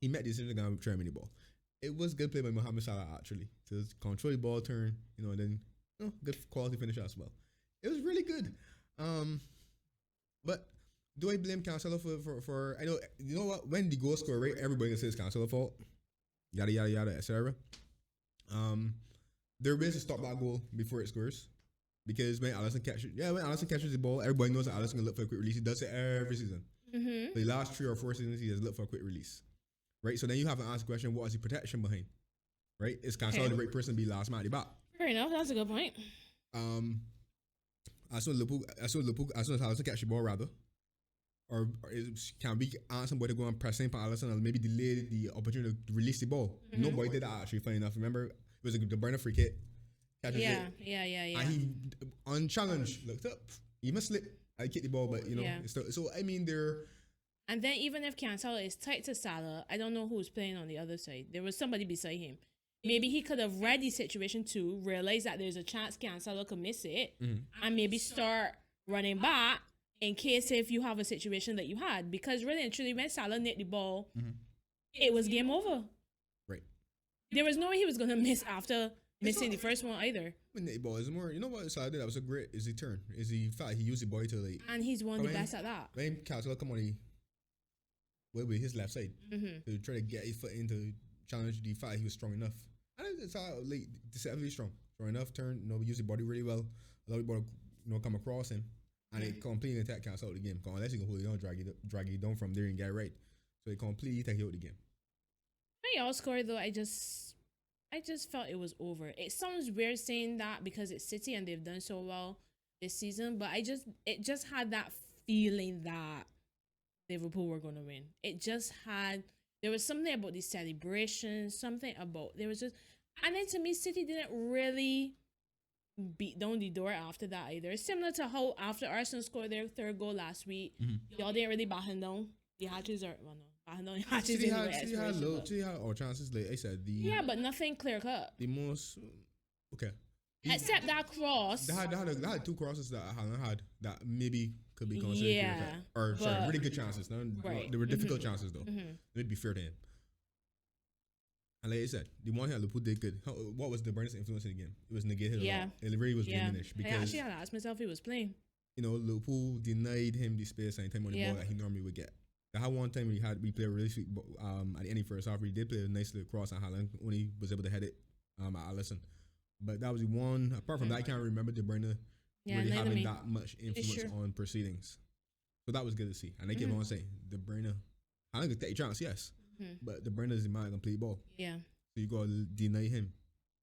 He made the decision to try a mini ball. It was good play by Mohamed Salah actually to control the ball turn, and then good quality finish as well. It was really good. But do I blame Cancelo for I know you know what, when the goal score, right, everybody can say it's Cancelo's fault. Yada yada yada, etc. There is to stop that goal before it scores. Because when Alisson catches the ball, everybody knows that Alisson can look for a quick release. He does it every season. The last 3 or 4 seasons, he has looked for a quick release. Right? So then you have to ask the question, what is the protection behind? Right? Is Cancelo the right person to be last man at the back?
Fair enough, that's a good point.
As soon as Alisson catch the ball rather, or can we ask somebody to go and press in for Alisson and maybe delay the opportunity to release the ball? Nobody did that actually, funny enough. Remember, it was a De Bruyne free kick.
Yeah.
And he, on challenge, looked up. He must slip. I kicked the ball, but it's still, so I mean, they're.
And then even if Cancelo is tight to Salah, I don't know who's playing on the other side. There was somebody beside him. Maybe he could have read the situation too, realized that there's a chance Cancelo could miss it, and maybe start running back in case if you have a situation that you had. Because really and truly, when Salah nicked the ball, it was game over.
Right.
There was no way he was going to miss after missing the first one either.
When the ball is more, you know what Salah did? That was a great, is he turn. Is he fat? He used the body to like.
And he's one of the best at that.
When Cancelo come on, with his left side to try to get his foot in to challenge the fight, he was strong enough. And it's like deceptively strong enough. Turn, use the body really well. Allow the ball to come across him, and it completely attack Cancelo out the game. Unless he can hold it down, drag it down from there and get it right. So it completely take you out the game.
When y'all scored though, I just felt it was over. It sounds weird saying that because it's City and they've done so well this season, but it just had that feeling that Liverpool were going to win. There was something about the celebration, and then to me, City didn't really beat down the door after that either. It's similar to how after Arsenal scored their 3rd goal last week, y'all didn't really batten down the hatches
City had chances, like I said.
But nothing clear cut.
The most, okay.
Except that cross.
They had 2 crosses that Haaland had that maybe could be considered clear cut. Really good chances. They were difficult chances though. It'd be fair to him. And like I said, the one here Liverpool did good. What was the Bruyne's influence in the game? It was negated a lot. It really was diminished because
I actually had to ask myself if he was playing.
Liverpool denied him the space and time on the ball that he normally would get. They had one time we played really sweet at the end of first half. We did play a nice little cross and Haaland only was able to head it at Alisson. But that was the one. Apart from that, I can't remember De Bruyne really having that much influence on proceedings. So that was good to see. And I keep on saying, De Bruyne, Haaland could take a chance, yes. But De Bruyne is the man complete ball.
Yeah.
So you got to deny him.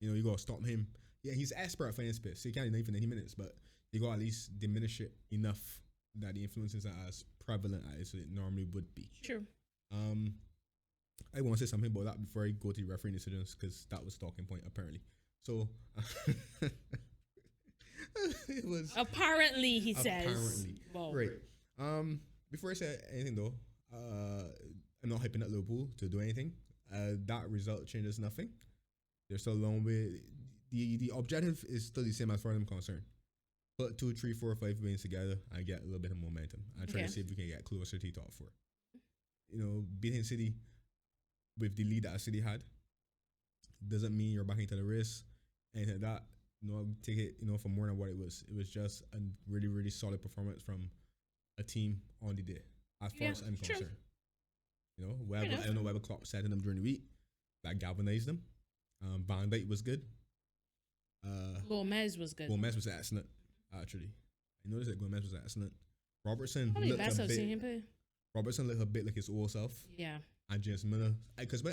You got to stop him. Yeah, he's expert at finding space. So you can't deny for 90 minutes, but you got to at least diminish it enough that the influence isn't as prevalent as it normally would be.
True.
I want to say something about that before I go to the refereeing decisions because that was talking point apparently. So it was
apparently he says.
Wow. Right. Before I say anything though, I'm not hyping up Liverpool to do anything. That result changes nothing. They're still a long way. The objective is still the same as far as I'm concerned. Put 2, 3, 4, 5 wins together and get a little bit of momentum. And try to see if we can get closer to the top 4. Beating City with the lead that City had doesn't mean you're back into the race. Anything like that. Take it, for more than what it was. It was just a really, really solid performance from a team on the day, as far as I'm concerned. I don't know whether Klopp said to them during the week that galvanized them. Van Dijk was good.
Gomez was good.
Gomez was excellent, actually. I noticed that Gomez was excellent. Robertson
looked a bit
like his old self.
Yeah.
And James Milner, because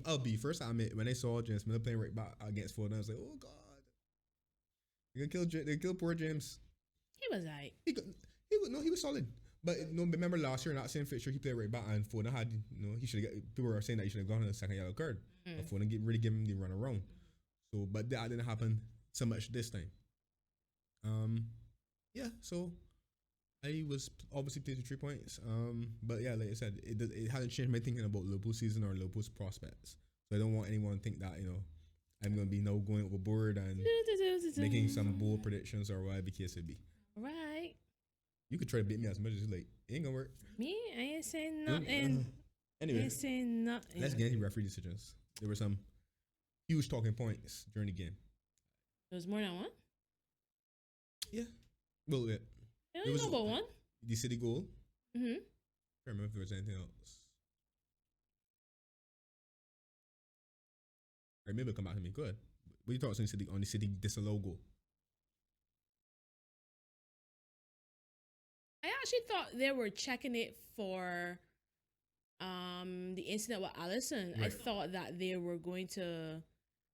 I'll be first I admit when I saw James Milner playing right back against Foden, I was like, oh god, they kill poor James.
He was alright.
He was solid, But remember last year in that same fixture he played right back and Foden had he should get people were saying that he should have gone on a second yellow card. But Foden really give him the run around. So but that didn't happen so much this time. Yeah, so I was obviously pleased with 3 points. But yeah, like I said, it hasn't changed my thinking about Liverpool season or Liverpool's prospects. So I don't want anyone to think that, I'm going to be now going overboard and making some bold predictions or whatever the case would be.
Right.
You could try to beat me as much as you like. It ain't going to work.
Me? I ain't saying nothing.
Anyway,
I ain't saying nothing.
let's get into referee decisions. There were some huge talking points during the game.
There was more than one?
Yeah. Well, yeah.
I only know about one.
The City goal.
Mm-hmm.
I can't remember if there was anything else. Or maybe it'll come back to me. Good. What do you thought on the City disallowed goal?
I actually thought they were checking it for the incident with Alisson.
Right.
I thought that they were going to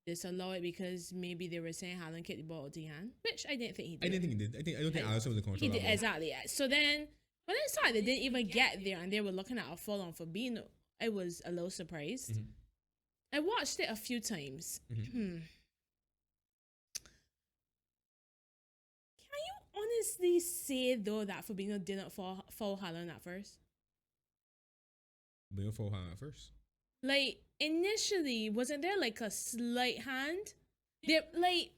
disallow it because maybe they were saying Haaland kicked the ball out of the hand, which I didn't think he did.
I didn't think he did. I don't think Alisson was in control.
He
of
did
that ball.
exactly. Yeah. So then when I saw it, they didn't even get there and they were looking at a fall on Fabinho. I was a little surprised.
Mhm.
I watched it a few times.
Mhm.
Can you honestly say though that Fabinho didn't foul Haaland at first?
But you foul Haaland first.
Like initially, wasn't there like a slight hand? There, like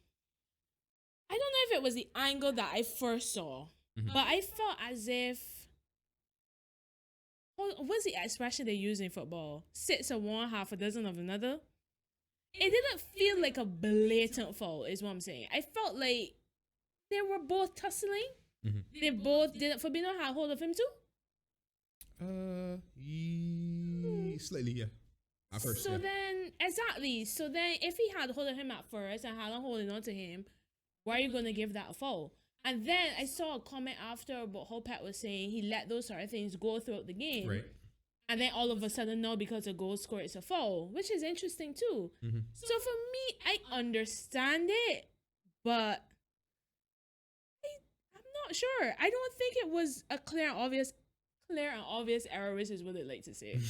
I don't know if it was the angle that I first saw,
Mhm.
but I felt as if what's the expression they use in football? Six of one, half a dozen of another. It didn't feel like a blatant foul, is what I'm saying. I felt like they were both tussling.
Mhm.
They both didn't. Fabinho had hold of him too.
Slightly, yeah. At first,
So
yeah.
then, exactly. So then, if he had hold of him at first and Haaland holding on to him, why are you going to give that a foul? And then I saw a comment after about how Pat was saying he let those sort of things go throughout the game.
Right.
And then all of a sudden, no, because a goal score, it's a foul, which is interesting too.
Mm-hmm.
So for me, I understand it, but I'm not sure. I don't think it was a clear and obvious error, which is what they like to say.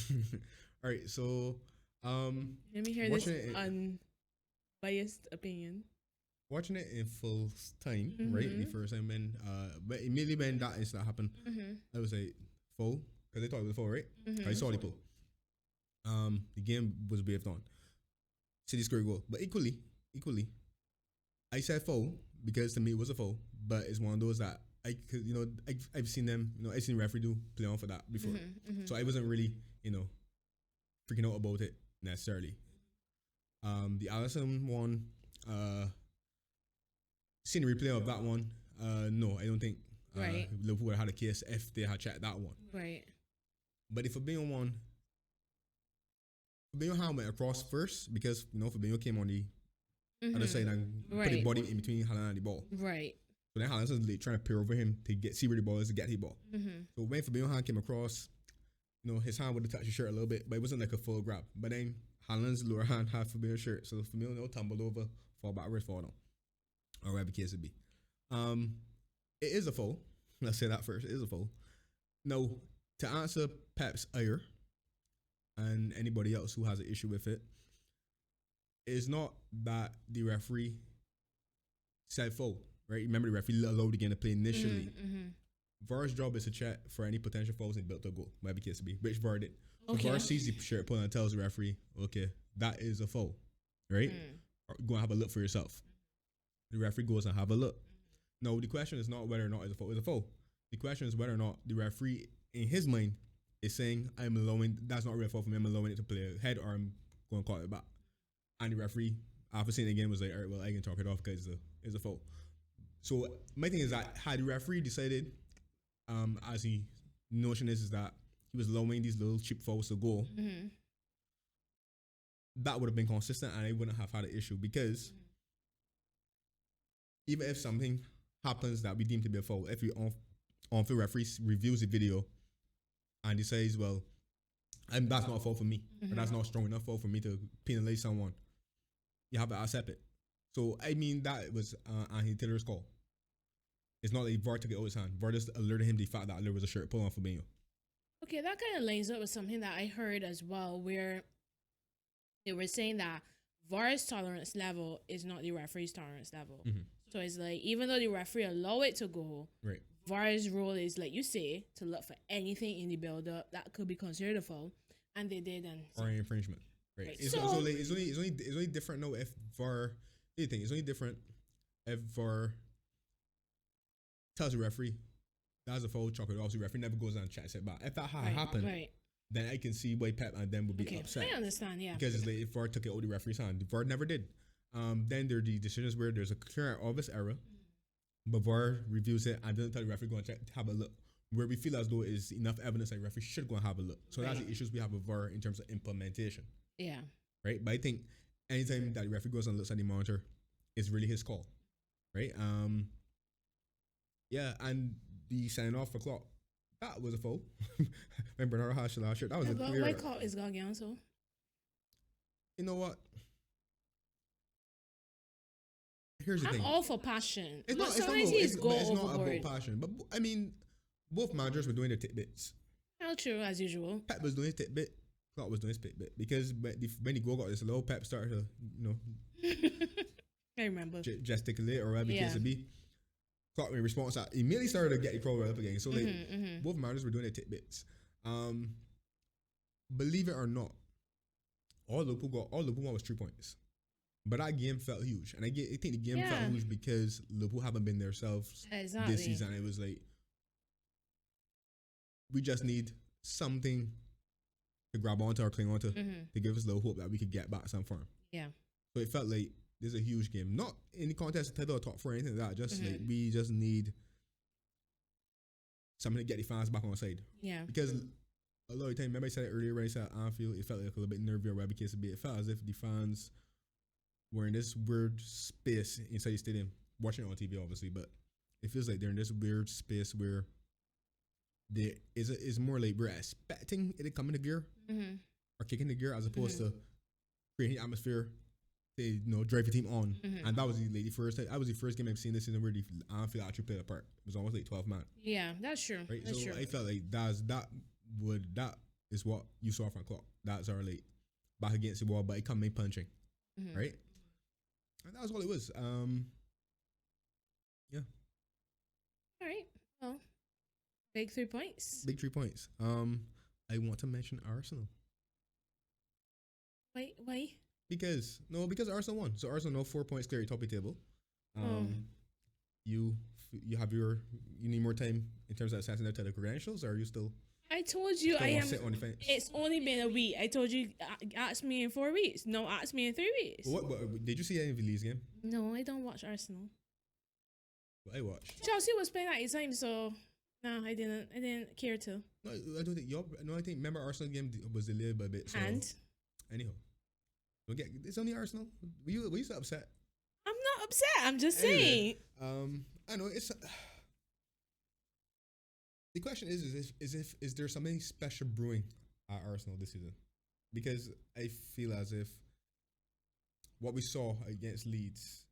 All right, so
Let me hear this
watching it-
unbiased opinion.
watching it in full time, right? The first time when but immediately when that incident happened, I was like foul because they thought it was a foul, right? I saw the pull. The game was waved on. City scored a goal, but equally, I said foul because to me it was a foul, but it's one of those that I've seen them, I've seen referee do play on for that before, so I wasn't really, freaking out about it necessarily. The Alisson one, seeing the replay of that one, no, I don't think
Right.
Liverpool would have had a case if they had checked that one.
Right.
But if Fabinho won, Fabinho hand went across first because Fabinho came on the other side and put his
Right.
body in between Haaland and the ball.
Right.
So then Haaland was like trying to peer over him to see where the ball is to get the ball. So when Fabinho hand came across, his hand would have touched his shirt a little bit, but it wasn't like a full grab. But then Haaland's lower hand had Fabinho's shirt, so Fabinho tumbled over, fall backwards, fall down, or whatever the case would be. It is a foul. Let's say that first. It is a foul. Now, to answer Pep's ire and anybody else who has an issue with it, it's not that the referee said foul, right? Remember, the referee allowed the game to play initially. VAR's job is to check for any potential fouls in built-up goal, whatever the case to be, which VAR did. So
Okay.
VAR sees the shirt pull and tells the referee, okay, that is a foul, right? Or go and have a look for yourself. The referee goes and have a look. No, the question is not whether or not it's a foul. It's a foul. The question is whether or not the referee, in his mind, is saying, I'm allowing, that's not a real foul for me, I'm allowing it to play ahead, or I'm going to call it back. And the referee, after seeing it again, was like, all right, well, I can talk it off because it's a foul. So my thing is that had the referee decided, as the notion is that he was allowing these little cheap fouls to go, that would have been consistent and I wouldn't have had an issue because even if something happens that we deem to be a foul, if the on-field referee reviews the video and decides, well, that's not a foul for me, or that's not a strong enough foul for me to penalize someone, you have to accept it. So, I mean, that was Anthony Taylor's call. It's not like VAR took it out of his hand. VAR just alerted him the fact that there was a shirt pull on Fabinho.
Okay, that kind of lines up with something that I heard as well, where they were saying that VAR's tolerance level is not the referee's tolerance level. So it's like, even though the referee allow it to go,
Right.
VAR's role is, like you say, to look for anything in the build-up that could be considered a foul, and they did.
Or an infringement. Right.
Right.
It's,
So-
also like, it's only different now if VAR. Anything. It's only different if VAR tells the referee that's a foul. Chocolate. Obviously, referee never goes down and checks it back. If that had happened, then I can see why Pep and them would be upset.
I understand, yeah.
Because it's like if VAR took it out of the referee's hand, the VAR never did. Then there are the decisions where there's a clear obvious error, but VAR reviews it and doesn't tell the referee go and check, have a look. Where we feel as though is enough evidence that the referee should go and have a look. So that's the issues we have with VAR in terms of implementation.
Yeah.
Right? But I think anytime that the referee goes and looks at the monitor, it's really his call. Right? Yeah, and the sign off for clock. That was a foul. Remember Bernardo Hash last year? That was a clear.
Why call is Gagian so?
You know what? Here's the thing.
I'm all for passion.
It's
but
not
sometimes he's go
it's not
overboard.
about passion. But I mean, both managers were doing their tidbits.
How true, as usual.
Pep was doing his tidbit. Klopp was doing his tidbit. Because when the goal got this low, Pep started to,
I remember.
Gesticulate or whatever the case to be. Klopp in response that immediately started to get the problem up again. So both managers were doing their tidbits. Believe it or not, all Liverpool won was 3 points. But that game felt huge. And I think the game felt huge because Liverpool haven't been themselves this season. It was like, we just need something to grab onto or cling onto to give us a little hope that we could get back some form.
Yeah.
So it felt like this is a huge game. Not in the contest of title or top four or anything like that. Just like we just need something to get the fans back on side.
Yeah.
Because a lot of the time, remember I said it earlier when I said Anfield, it felt like a little bit nervy or whatever the case to be. It felt as if the fans were in this weird space inside the stadium, watching it on TV obviously, but it feels like they're in this weird space where there is more like we're expecting it to come into gear or kick into gear as opposed to creating atmosphere to drive your team on. And that was the first time. That was the first game I've seen this season where the Anfield actually played a part. It was almost like 12 man.
Yeah, that's true.
Right?
That's
so
true.
I felt like that is what you saw from Klopp. That's our like back against the wall, but it come in punching. Right? And that was all it was. Yeah.
All right. Well, big 3 points.
Big 3 points. I want to mention Arsenal.
Why?
Because Arsenal won. So Arsenal now 4 points clear at top of the table. You need more time in terms of assessing their technical credentials, or are you still?
I told you I am.
Sit on the fence?
It's only been a week. I told you ask me in 4 weeks. No, ask me in 3 weeks.
What did you see any of the Leeds game?
No, I don't watch Arsenal.
What I watched.
Chelsea was playing at the time, so no, I didn't care to.
No, I don't think I think remember Arsenal game was delayed by a bit. So
And
anyhow, it's only Arsenal. Were you so upset?
I'm not upset. I'm just saying.
I know it's. The question is there something special brewing at Arsenal this season? Because I feel as if what we saw against Leeds,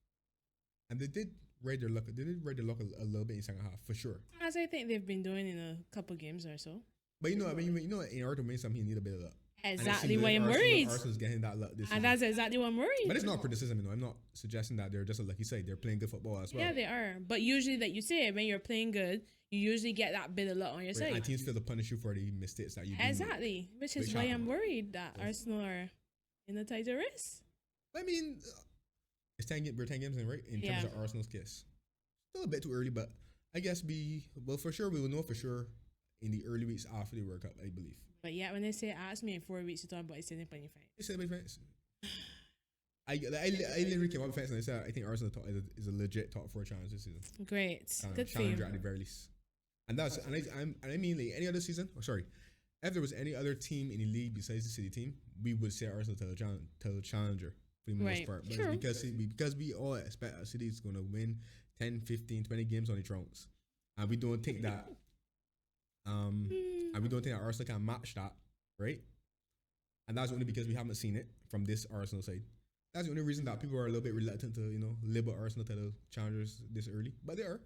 and they did ride their luck. They did ride their luck a little bit in the second half for sure.
As I think they've been doing in a couple games or so.
But in order to win something, you need a bit of luck.
Exactly why I'm worried.
Arsenal's getting that luck this season.
And that's exactly what I'm worried.
But it's not criticism, I'm not suggesting that they're just like you say, they're playing good football as well.
Yeah, they are. But usually, like you say, when you're playing good, you usually get that bit of luck on your side.
And teams feel to punish you for the mistakes that you do.
Exactly. Which is why I'm worried that Arsenal are in a tighter race.
I mean, we're 10 games in, right? In terms of Arsenal's case. Still a bit too early, but I guess we will know for sure in the early weeks after the World Cup, I believe.
But yeah, when they say ask me in 4 weeks to talk about it's in the
It's in France. I literally came up with fans and I said I think Arsenal is a legit top 4 challenge this season.
Great, good for you.
Challenger at the very least. And I mean like any other season. If there was any other team in the league besides the City team, we would say Arsenal title challenger for the most part. But it's because we all expect our City is going to win 10, 15, 20 games on the thrones, and we don't think that. And we don't think that Arsenal can match that, right? And that's only because we haven't seen it from this Arsenal side. That's the only reason that people are a little bit reluctant to, label Arsenal title challengers this early. But they are.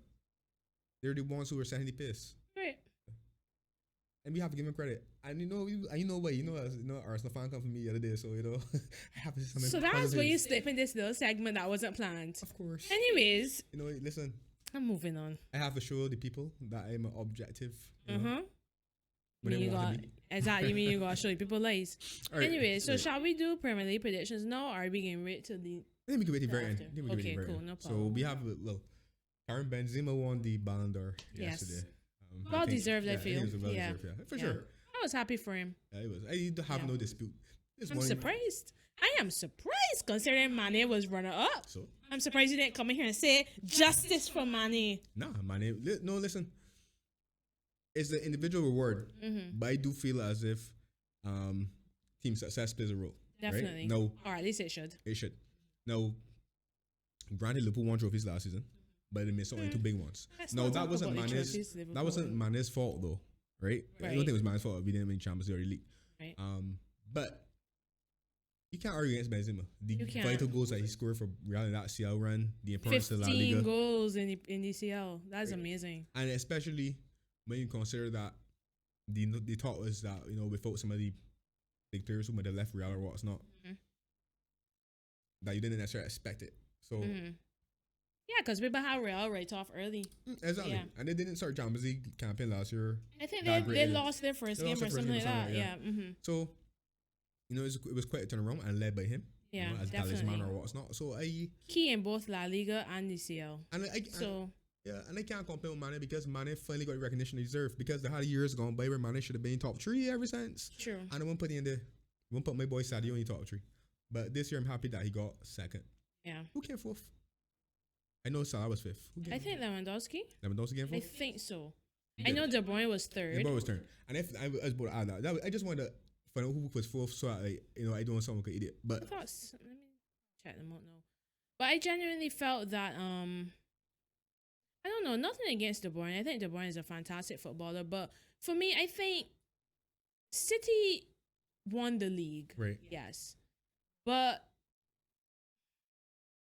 They're the ones who were setting the pace.
Right.
And we have to give him credit. And you know what, Arsenal fan come for me the other day, so I have to say something.
So that's where you slip in this little segment that wasn't planned.
Of course.
Anyways,
listen.
I'm moving on.
I have to show the people that I'm objective.
You mean you gotta show the people lies. Right, anyway, so shall we do Premier League predictions now, or are we getting wait till the?
Let me go wait the very end.
Okay, cool, no problem.
So we have Karim Benzema won the Ballon d'Or yesterday.
Well deserved, I feel.
Yeah, for sure.
I was happy for him.
Yeah, it was. I have no dispute.
I'm surprised. I am surprised considering Mane was runner up. So I'm surprised you didn't come in here and say justice for Mane.
Nah, Mane. No, listen. It's the individual reward, but I do feel as if team success plays a role.
Definitely.
Right? No,
or at least it should.
It should. Now, granted, Liverpool won trophies last season, but they missed only 2 big ones. No, that wasn't Mane's fault though, right? I don't think it was Mane's fault. We didn't win Champions League. Right. But you can't argue against Benzema. The vital goals that he scored for Real in that CL run, the importance of La Liga.
15 goals in the CL. That's amazing.
And especially when you consider that the thought was that, without some of the big players who might have left Real or what's not, that you didn't necessarily expect it. So
yeah, because we had Real right off early.
Exactly. Yeah. And they didn't start Champions League campaign last year.
I think they lost their first game or something like that. Yeah.
So, it was quite a turnaround and led by him.
Yeah,
as talisman or what's not. So
key in both La Liga and the CL.
And I can't complain with Mane because Mane finally got the recognition he deserved, because they had years gone by where Mane should have been top 3 ever since.
True.
And I won't put my boy Sadio in the top 3. But this year I'm happy that he got 2nd.
Yeah.
Who came 4th? I know Salah was 5th.
I think Lewandowski.
Lewandowski came 4th?
I think so. I know De Bruyne was 3rd.
De Bruyne was 3rd. And if I was about to add that, I just wanted to find out who was 4th so I don't want someone like an idiot. But
let me check them out now. But I genuinely felt that I don't know, nothing against De Bruyne. I think De Bruyne is a fantastic footballer, but for me, I think City won the league.
Right.
Yes. But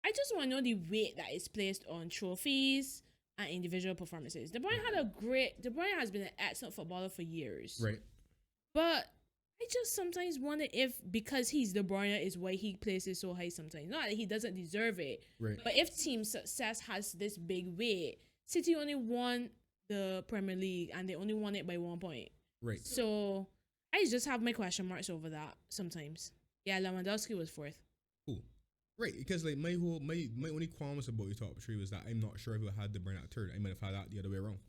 I just want to know the weight that is placed on trophies and individual performances. De Bruyne has been an excellent footballer for years.
Right.
But I just sometimes wonder if because he's De Bruyne is why he places so high sometimes. Not that he doesn't deserve it.
Right.
But if team success has this big weight, City only won the Premier League and they only won it by 1 point.
Right.
So I just have my question marks over that sometimes. Yeah, Lewandowski was 4th.
Cool. Right, because like my only qualms about the top 3 was that I'm not sure if I had De Bruyne at 3rd. I might have had that the other way around.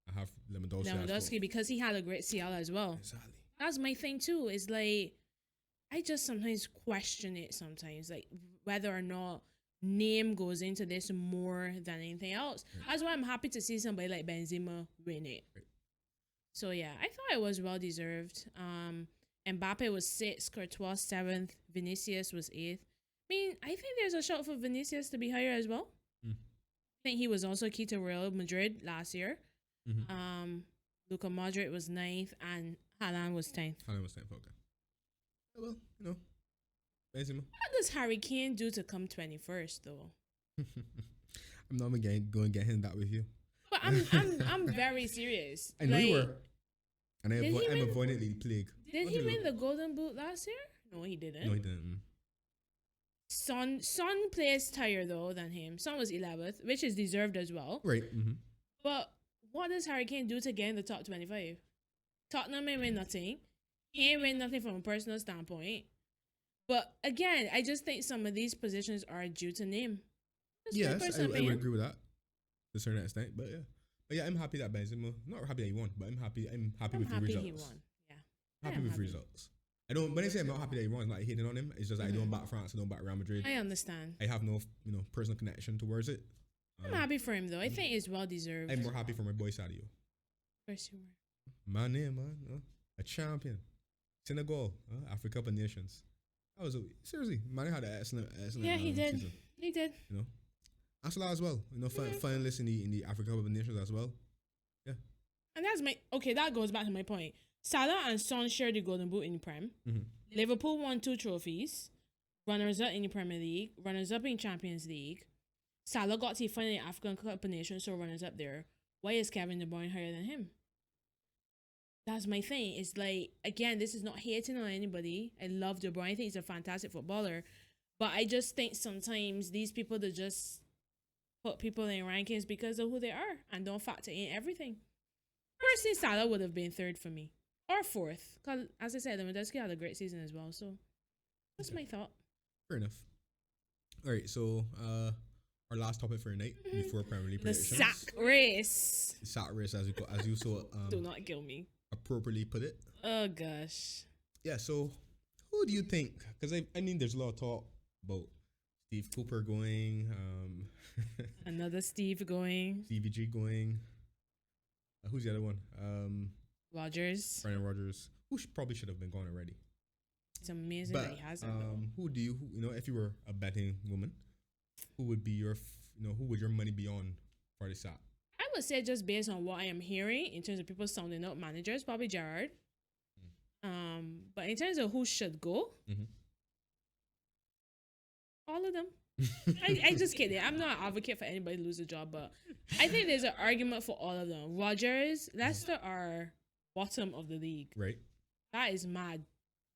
I have Lewandowski
because he had a great CL as well.
Exactly.
That's my thing too. Is like I just sometimes question it sometimes, like whether or not name goes into this more than anything else. Right. That's why I'm happy to see somebody like Benzema win it. Right. So yeah, I thought it was well deserved. Mbappe was 6th, Courtois 7th, Vinicius was 8th. I mean, I think there's a shot for Vinicius to be higher as well. I think he was also key to Real Madrid last year. Luka Modric was 9th and Haaland was 10th.
Okay. Well, Benzema.
What does Harry Kane do to come 21st though?
I'm not going to get him that with you.
But I'm very serious.
I know you were. And I'm avoiding the plague.
Did he win the Golden Boot last year? No, he didn't.
No, he didn't.
Son placed higher though than him. Son was 11th, which is deserved as well.
Right.
But what does Harry Kane do to get in the top 25? Tottenham ain't win nothing. He ain't win nothing from a personal standpoint. But again, I just think some of these positions are due to name.
Yes, I would agree with that to a certain extent. But yeah, I'm happy that Benzema. Not happy that he won, but I'm happy with the results.
He won. Yeah,
happy with results. I don't. When I say I'm not happy that he won, it's not like hating on him. It's just I don't back France. I don't back Real Madrid.
I understand.
I have no personal connection towards it.
I'm happy for him though. I think it's well deserved.
I'm more happy for my boy Sadio.
Of course you were.
My name, man, a champion. Senegal, Africa Cup of Nations. That was seriously, man had an excellent.
Yeah, he did.
Season.
He did.
Salah as well. Finalists in the Africa Cup of Nations as well. Yeah.
And that goes back to my point. Salah and Son shared the Golden Boot in the Prem. Liverpool won 2 trophies. Runners-up in the Premier League. Runners-up in Champions League. Salah got to the final in African Cup of Nations, so runners-up there. why is Kevin De Bruyne higher than him? That's my thing. It's like, again, this is not hating on anybody. I love De Bruyne. I think he's a fantastic footballer. But I just think sometimes these people that just put people in rankings because of who they are and don't factor in everything. Personally, Salah would have been third for me. Or fourth. Because, as I said, Lewandowski had a great season as well. So, that's my thought.
Fair enough. All right, so our last topic for tonight before Premier League
The
predictions.
sack race.
Sack race, as you so
Do not kill me.
appropriately put it.
Oh, gosh.
Yeah, so who do you think? Because I mean, there's a lot of talk about Steve Cooper going,
Another Steve going.
Stevie G going. Who's the other one?
Rogers.
Brendan Rodgers, who probably should have been gone already.
It's amazing
But
that he hasn't, though.
who do you know, if you were a betting woman, who would be your who would your money be on for the sack?
I would say, just based on what I am hearing in terms of people sounding out managers, probably Gerrard. But in terms of who should go, all of them. I just kidding. I'm not an advocate for anybody to lose a job, but I think there's an argument for all of them. Rodgers, Leicester are bottom of the league.
Right.
That is mad.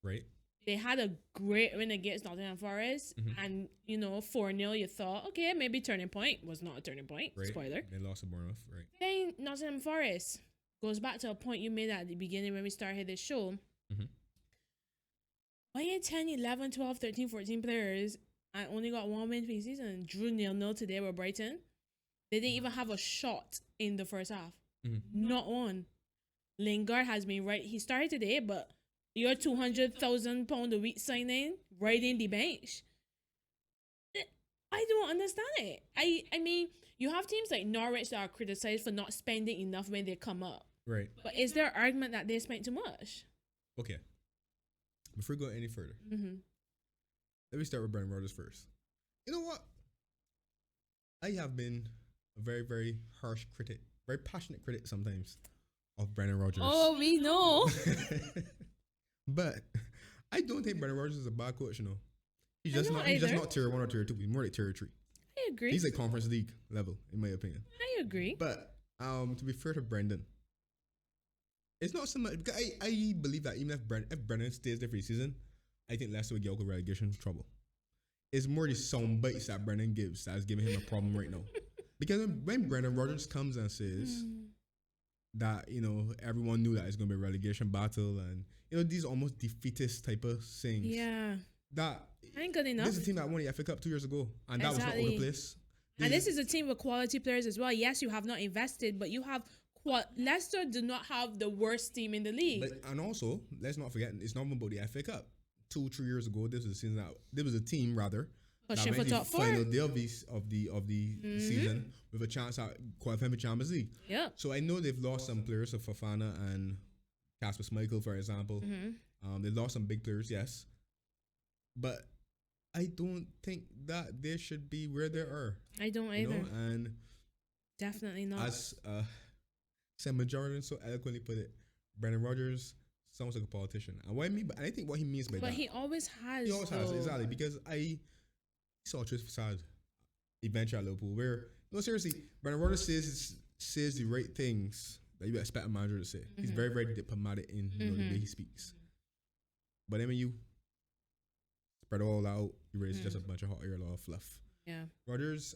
Right.
They had a great win against Nottingham Forest, and 4-0. You thought, okay, maybe turning point. Was not a turning point.
Right.
Spoiler.
They lost to Bournemouth. Right.
Then Nottingham Forest goes back to a point you made at the beginning when we started this show. Why you 10, 11, 12, 13, 14 players and only got one win for the season? Drew 0-0 today with Brighton. They didn't even have a shot in the first half. Not one. Lingard has been right. He started today, but your £200,000 a week signing right in the bench. I don't understand it. I mean, you have teams like Norwich that are criticized for not spending enough when they come up.
Right.
But is there an argument that they spent too much?
Okay. Before we go any further, let me start with Brendan Rodgers first. You know what? I have been a very, very harsh critic, very passionate critic sometimes of Brendan Rodgers.
Oh, we know.
But I don't think Brendan Rodgers is a bad coach, you know. He's just not tier 1 or tier 2. He's more like tier 3.
I agree.
He's like Conference League level, in my opinion.
I agree.
But to be fair to Brendan, it's not so much, because I believe that even if Brendan stays there for the season, I think Leicester will get out of relegation trouble. It's more the sound bites that Brendan gives that's giving him a problem right now. Because when Brendan Rodgers comes and says that, everyone knew that it's going to be a relegation battle, and, these almost defeatist type of things.
Yeah.
That
ain't good enough.
this is a team that won the FA Cup 2 years ago, and that was not all the place.
And this is a team with quality players as well. Yes, you have not invested, but you have Leicester do not have the worst team in the league.
And also, let's not forget, it's not even about the FA Cup. 2-3 years ago, this was a team
pushing for top 4.
Final day of the season with a chance at qualifying for Champions League.
Yeah.
So I know they've lost some players, of Fofana and Kasper Schmeichel, for example. They've lost some big players, yes. But I don't think that they should be where they are.
I don't either.
And
definitely not.
As Sam Jordan so eloquently put it, Brendan Rodgers sounds like a politician. And what I mean, I think what he means by that.
But he always has.
He always has, exactly. Because I saw Tris Facade eventually at Liverpool, where, no, seriously, Brendan Rodgers says the right things that you expect a manager to say. He's very, very diplomatic in the way he speaks. But then when you spread it all out, you raise just a bunch of hot air, a lot of fluff.
Yeah.
Rodgers,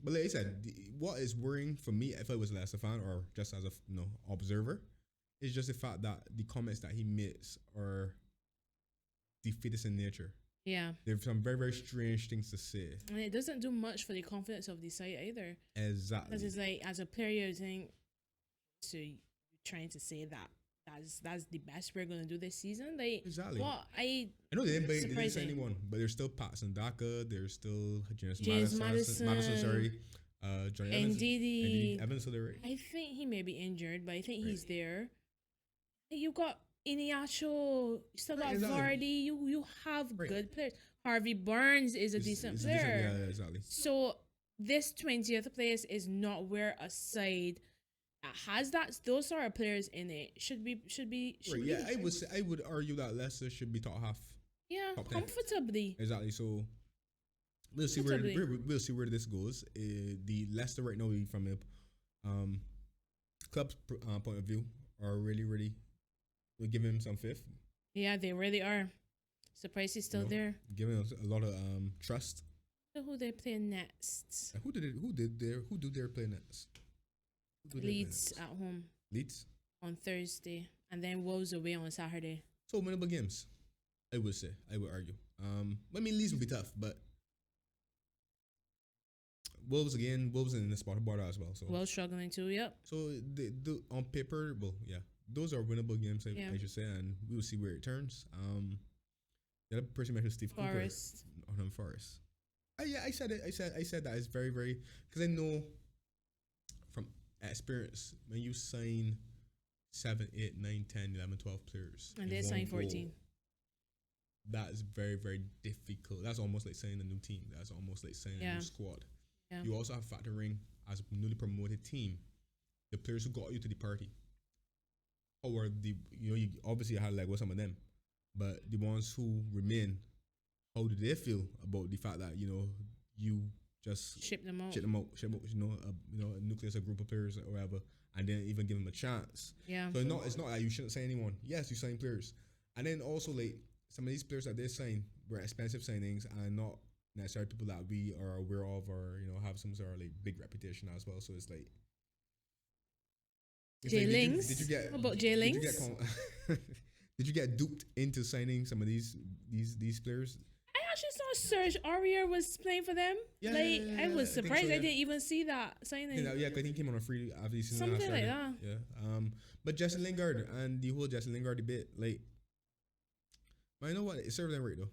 but like I said, what is worrying for me, if I was a Leicester fan or just as a observer, is just the fact that the comments that he makes are defeatist in nature.
Yeah.
There's some very, very strange things to say.
And it doesn't do much for the confidence of the side either.
Exactly.
Because it's like, as a player, you think, so you're trying to say that that's the best we're going to do this season? Like,
exactly.
Well, I
know they didn't say anyone, but there's still Patson Daka, there's still
James
Madison, sorry. Johnny
Ndidi
Evans, so they're,
I think he may be injured, but I think he's there. You got Iniacho, you still got Vardy, you have good players. Harvey Barnes is a decent player.
Yeah, exactly.
So this 20th place is not where a side that has those sort of players in it should be.
Yeah, I would argue that Leicester should be top half.
Yeah,
top
comfortably.
10. Exactly. So we'll see where this goes. The Leicester right now, from club's point of view, are really, really, we're giving him some faith.
Yeah, they really are. Surprised he's still there.
Giving us a lot of trust.
So who they play next?
Who do they play next?
Leeds at home.
Leeds
on Thursday, and then Wolves away on Saturday.
So winnable games, I would say. I would argue. I mean, Leeds will be tough, but Wolves in the spot border as well. So
Wolves struggling too. Yep.
So they do on paper, well, yeah, those are winnable games. I should say, and we will see where it turns. The other person mentioned Steve
Forest.
Cooper on Forest. I said it. I said that it's very, very, because I know from experience when you sign 7, 8, 9, 10, 11, 12 players,
and they sign 14.
That's very, very difficult. That's almost like signing a new team. That's almost like signing a new squad. Yeah. You also have factoring as a newly promoted team, the players who got you to the party. Or you obviously had like with some of them, but the ones who remain, how do they feel about the fact that you just
ship them out,
a nucleus, a group of players or whatever, and then even give them a chance.
Yeah.
So it's not that you shouldn't sign anyone. Yes, you sign players, and then also like some of these players that they sign were expensive signings and not necessarily people that we are aware of or have some sort of like big reputation as well. So it's like
J Links. Did you get what about J Links?
Did you get duped into signing some of these players?
I actually saw Serge Aurier was playing for them. I was surprised I didn't even see that signing.
Yeah, because he came on a free, obviously.
Something like that.
Yeah. But Jesse Lingard and the whole Jesse Lingard debate, like, but you know what? It serves them right though.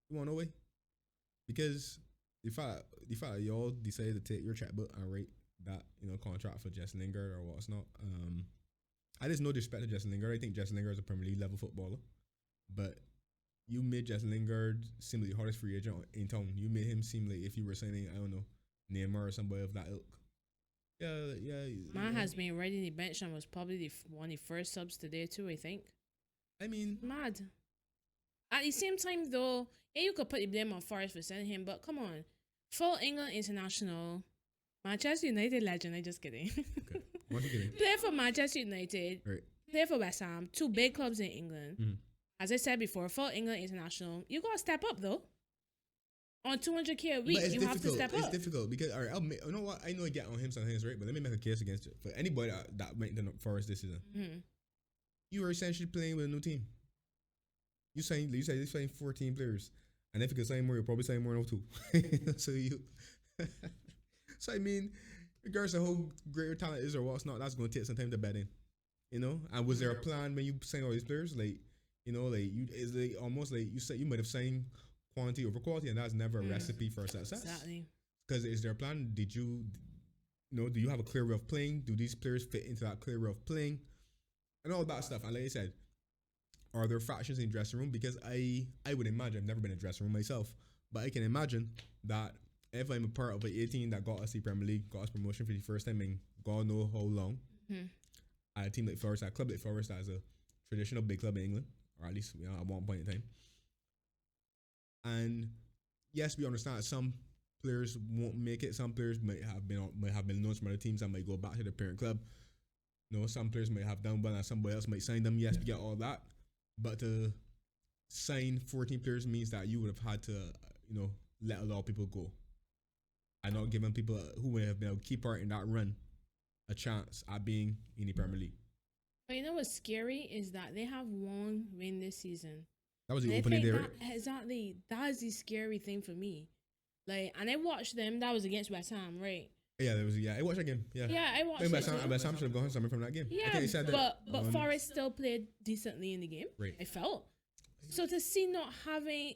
You want to know why? Because the fact that y'all decided to take your checkbook and write that contract for Jesse Lingard or what's not. I just no disrespect to Jesse Lingard. I think Jesse Lingard is a Premier League level footballer, but you made Jesse Lingard seem like the hardest free agent in town. You made him seem like if you were signing, I don't know, Neymar or somebody of that ilk. Yeah.
Man has been riding the bench and was probably one of the first subs today too, I think.
I mean,
mad. At the same time though, you could put the blame on Forrest for sending him, but come on. Full England international, Manchester United legend, I'm just kidding.
Okay. What are you kidding?
Play for Manchester United,
right.
Play for West Ham, 2 big clubs in England.
Mm-hmm.
As I said before, full England international, you gotta step up though. On 200K a week, you have to step up.
It's difficult because, all right, you know what? I know I get on him sometimes, right? But let me make a case against it. For anybody that went to Forest this season, you were essentially playing with a new team. You said you signed 14 players, and if you could sign more, you'll probably sign more than 2. So I mean, regardless of how great your talent is or what's not, that's going to take some time to bed in, And was there a plan when you signed all these players? Is it almost like you said you might have signed quantity over quality, and that's never a recipe for success.
Exactly.
Because is there a plan? Did you, do you have a clear way of playing? Do these players fit into that clear way of playing? And all that stuff. And like I said, are there fractions in the dressing room? Because I would imagine, I've never been in a dressing room myself, but I can imagine that if I'm a part of an 18 that got us the Premier League, got us promotion for the first time in God know how long, at a team like Forest, at a club like Forest that is a traditional big club in England, or at least at one point in time. And yes, we understand that some players won't make it. Some players might have been loaned from other teams and might go back to their parent club. Some players might have done well and somebody else might sign them. Yes, we get all that. But to sign 14 players means that you would have had to, let a lot of people go. And not giving people who would have been a key part in that run a chance at being in the Premier League.
But you know what's scary is that they have one win this season.
That was the opening day, right?
Exactly. That is the scary thing for me. And I watched them. That was against West Ham, right?
Yeah, I watched that game. Yeah,
I watched it.
West Ham should have gotten something from that game.
Yeah, I think but Forest still played decently in the game.
Right.
I felt. So to see not having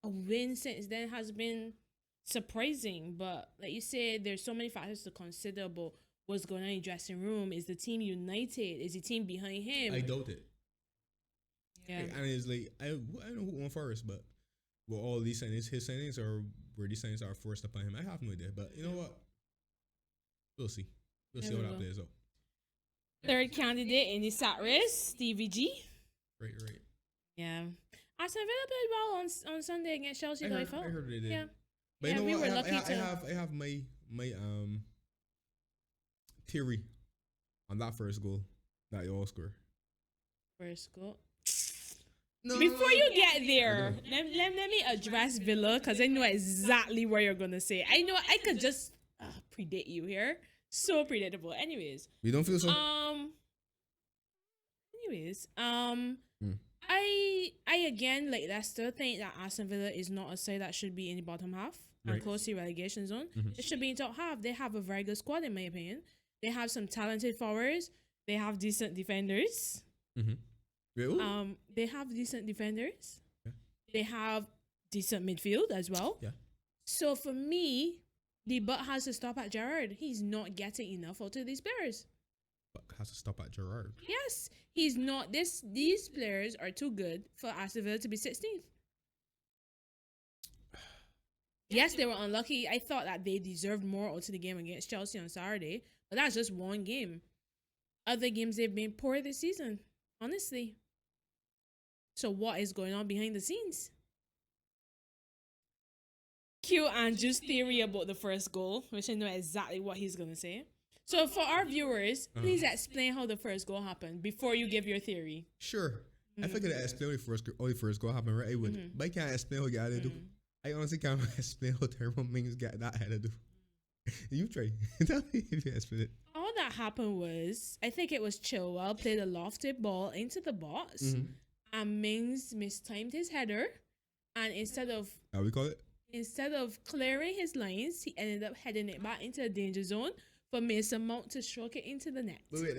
a win since then has been surprising. But like you said, there's so many factors to consider about what's going on in the dressing room. Is the team united? Is the team behind him?
I doubt it.
Yeah.
And it's like, I don't know who won Forest, but were all these signings his signings or were these signings are forced upon him? I have no idea. But you know what? We'll see. We'll see how that plays out.
Third candidate in the SAT race, Stevie G.
Right.
Yeah. Aston Villa played well on Sunday against Chelsea.
I heard they did.
Yeah.
But you know what? I have my theory on that first goal that you all score?
First goal.
No.
Before you get there, let me address Villa because I know exactly what you're gonna say. I know I could just predict you here. So predictable. Anyways,
You don't feel so?
Anyways, I again like Leicester think that Aston Villa is not a side that should be in the bottom half and
Right.
close to relegation zone. It should be in top half. They have a very good squad in my opinion. They have some talented forwards. They have decent defenders.
Really?
They have decent defenders.
Yeah.
They have decent midfield as well.
Yeah.
So for me, the butt has to stop at Gerrard. He's not getting enough out of these players.
But has to stop at Gerrard.
Yes, he's not. These players are too good for Aston Villa to be 16th. Yes, they were unlucky. I thought that they deserved more out of the game against Chelsea on Saturday, but that's just one game. Other games they've been poor this season, honestly. So what is going on behind the scenes? Cue Andrew's theory about the first goal, which I know exactly what he's going to say. So for our viewers, please explain how the first goal happened before you give your theory.
Sure. If I could explain how the first goal happened, right, I would. But I can't explain how you got to do. I honestly can't explain how Tyrone Mings got that had to do. You try. Tell me if you explain it.
All that happened was, I think it was Chilwell played a lofted ball into the box, and Mings mistimed his header, and instead of
How we call it?
Clearing his lines, he ended up heading it back into the danger zone for Mason Mount to stroke it into the net.
Wait.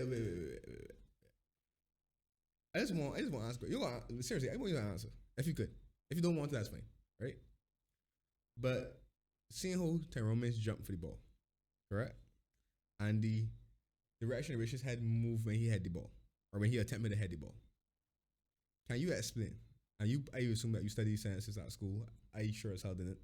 I just want to ask you. Seriously, I want you to answer. If you could. If you don't want to, that's fine. Right? But seeing how Tyrone Mings jumped for the ball, correct? And the direction in which his head moved when he had the ball, or when he attempted to head the ball. Can you explain? And I assume that you study sciences at school. I sure as hell didn't.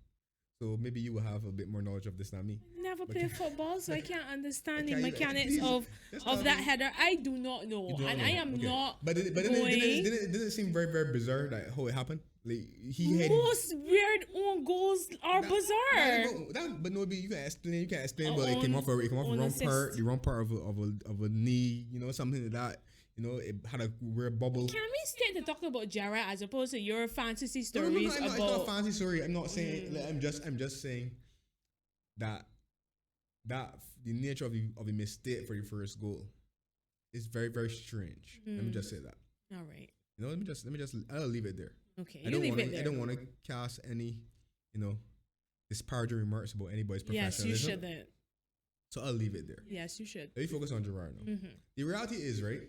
So maybe you will have a bit more knowledge of this than me.
Never played football, so I can't understand the
Can you-
mechanics
please,
of that header. I do not know,
You don't
and
know.
I am
Okay.
not.
But didn't it seem very, very bizarre that how it happened? Like he had.
Most weird own goals are bizarre.
But no, you can explain. You can explain.
Oh,
But it came off the
on
wrong
assist.
part, the wrong part of a knee. You know, something like that. You know, it had a weird bubble.
Can we stay to talk about Gerrard as opposed to your fantasy
No,
stories
it's not a
about?
fancy story. I'm not saying. Like, I'm just saying that the nature of the mistake for the first goal is very, very strange. Let me just say that.
All right.
You know, let me just. I'll leave it there.
Okay.
I
You
don't
leave
want
it
to.
there.
I don't want to cast any, disparaging remarks about anybody's professionalism.
Yes, you shouldn't.
So I'll leave it there.
Yes, you should.
Let me focus on Gerrard now. The reality is, right,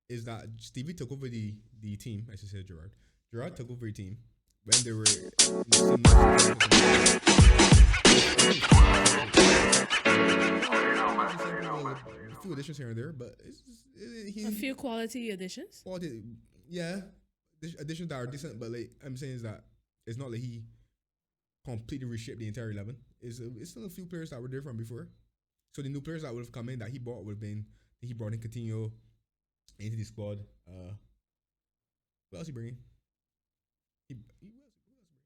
is that Stevie took over the team. I should say Gerrard. Gerrard took over the team when they were. A few additions here and there, but
A few quality additions.
quality, yeah, additions that are decent. But like I'm saying is that it's not like he completely reshaped the entire 11. It's still a few players that were there from before. So the new players that would have come in that he bought would have been he brought in Coutinho into the squad. What else he bringing?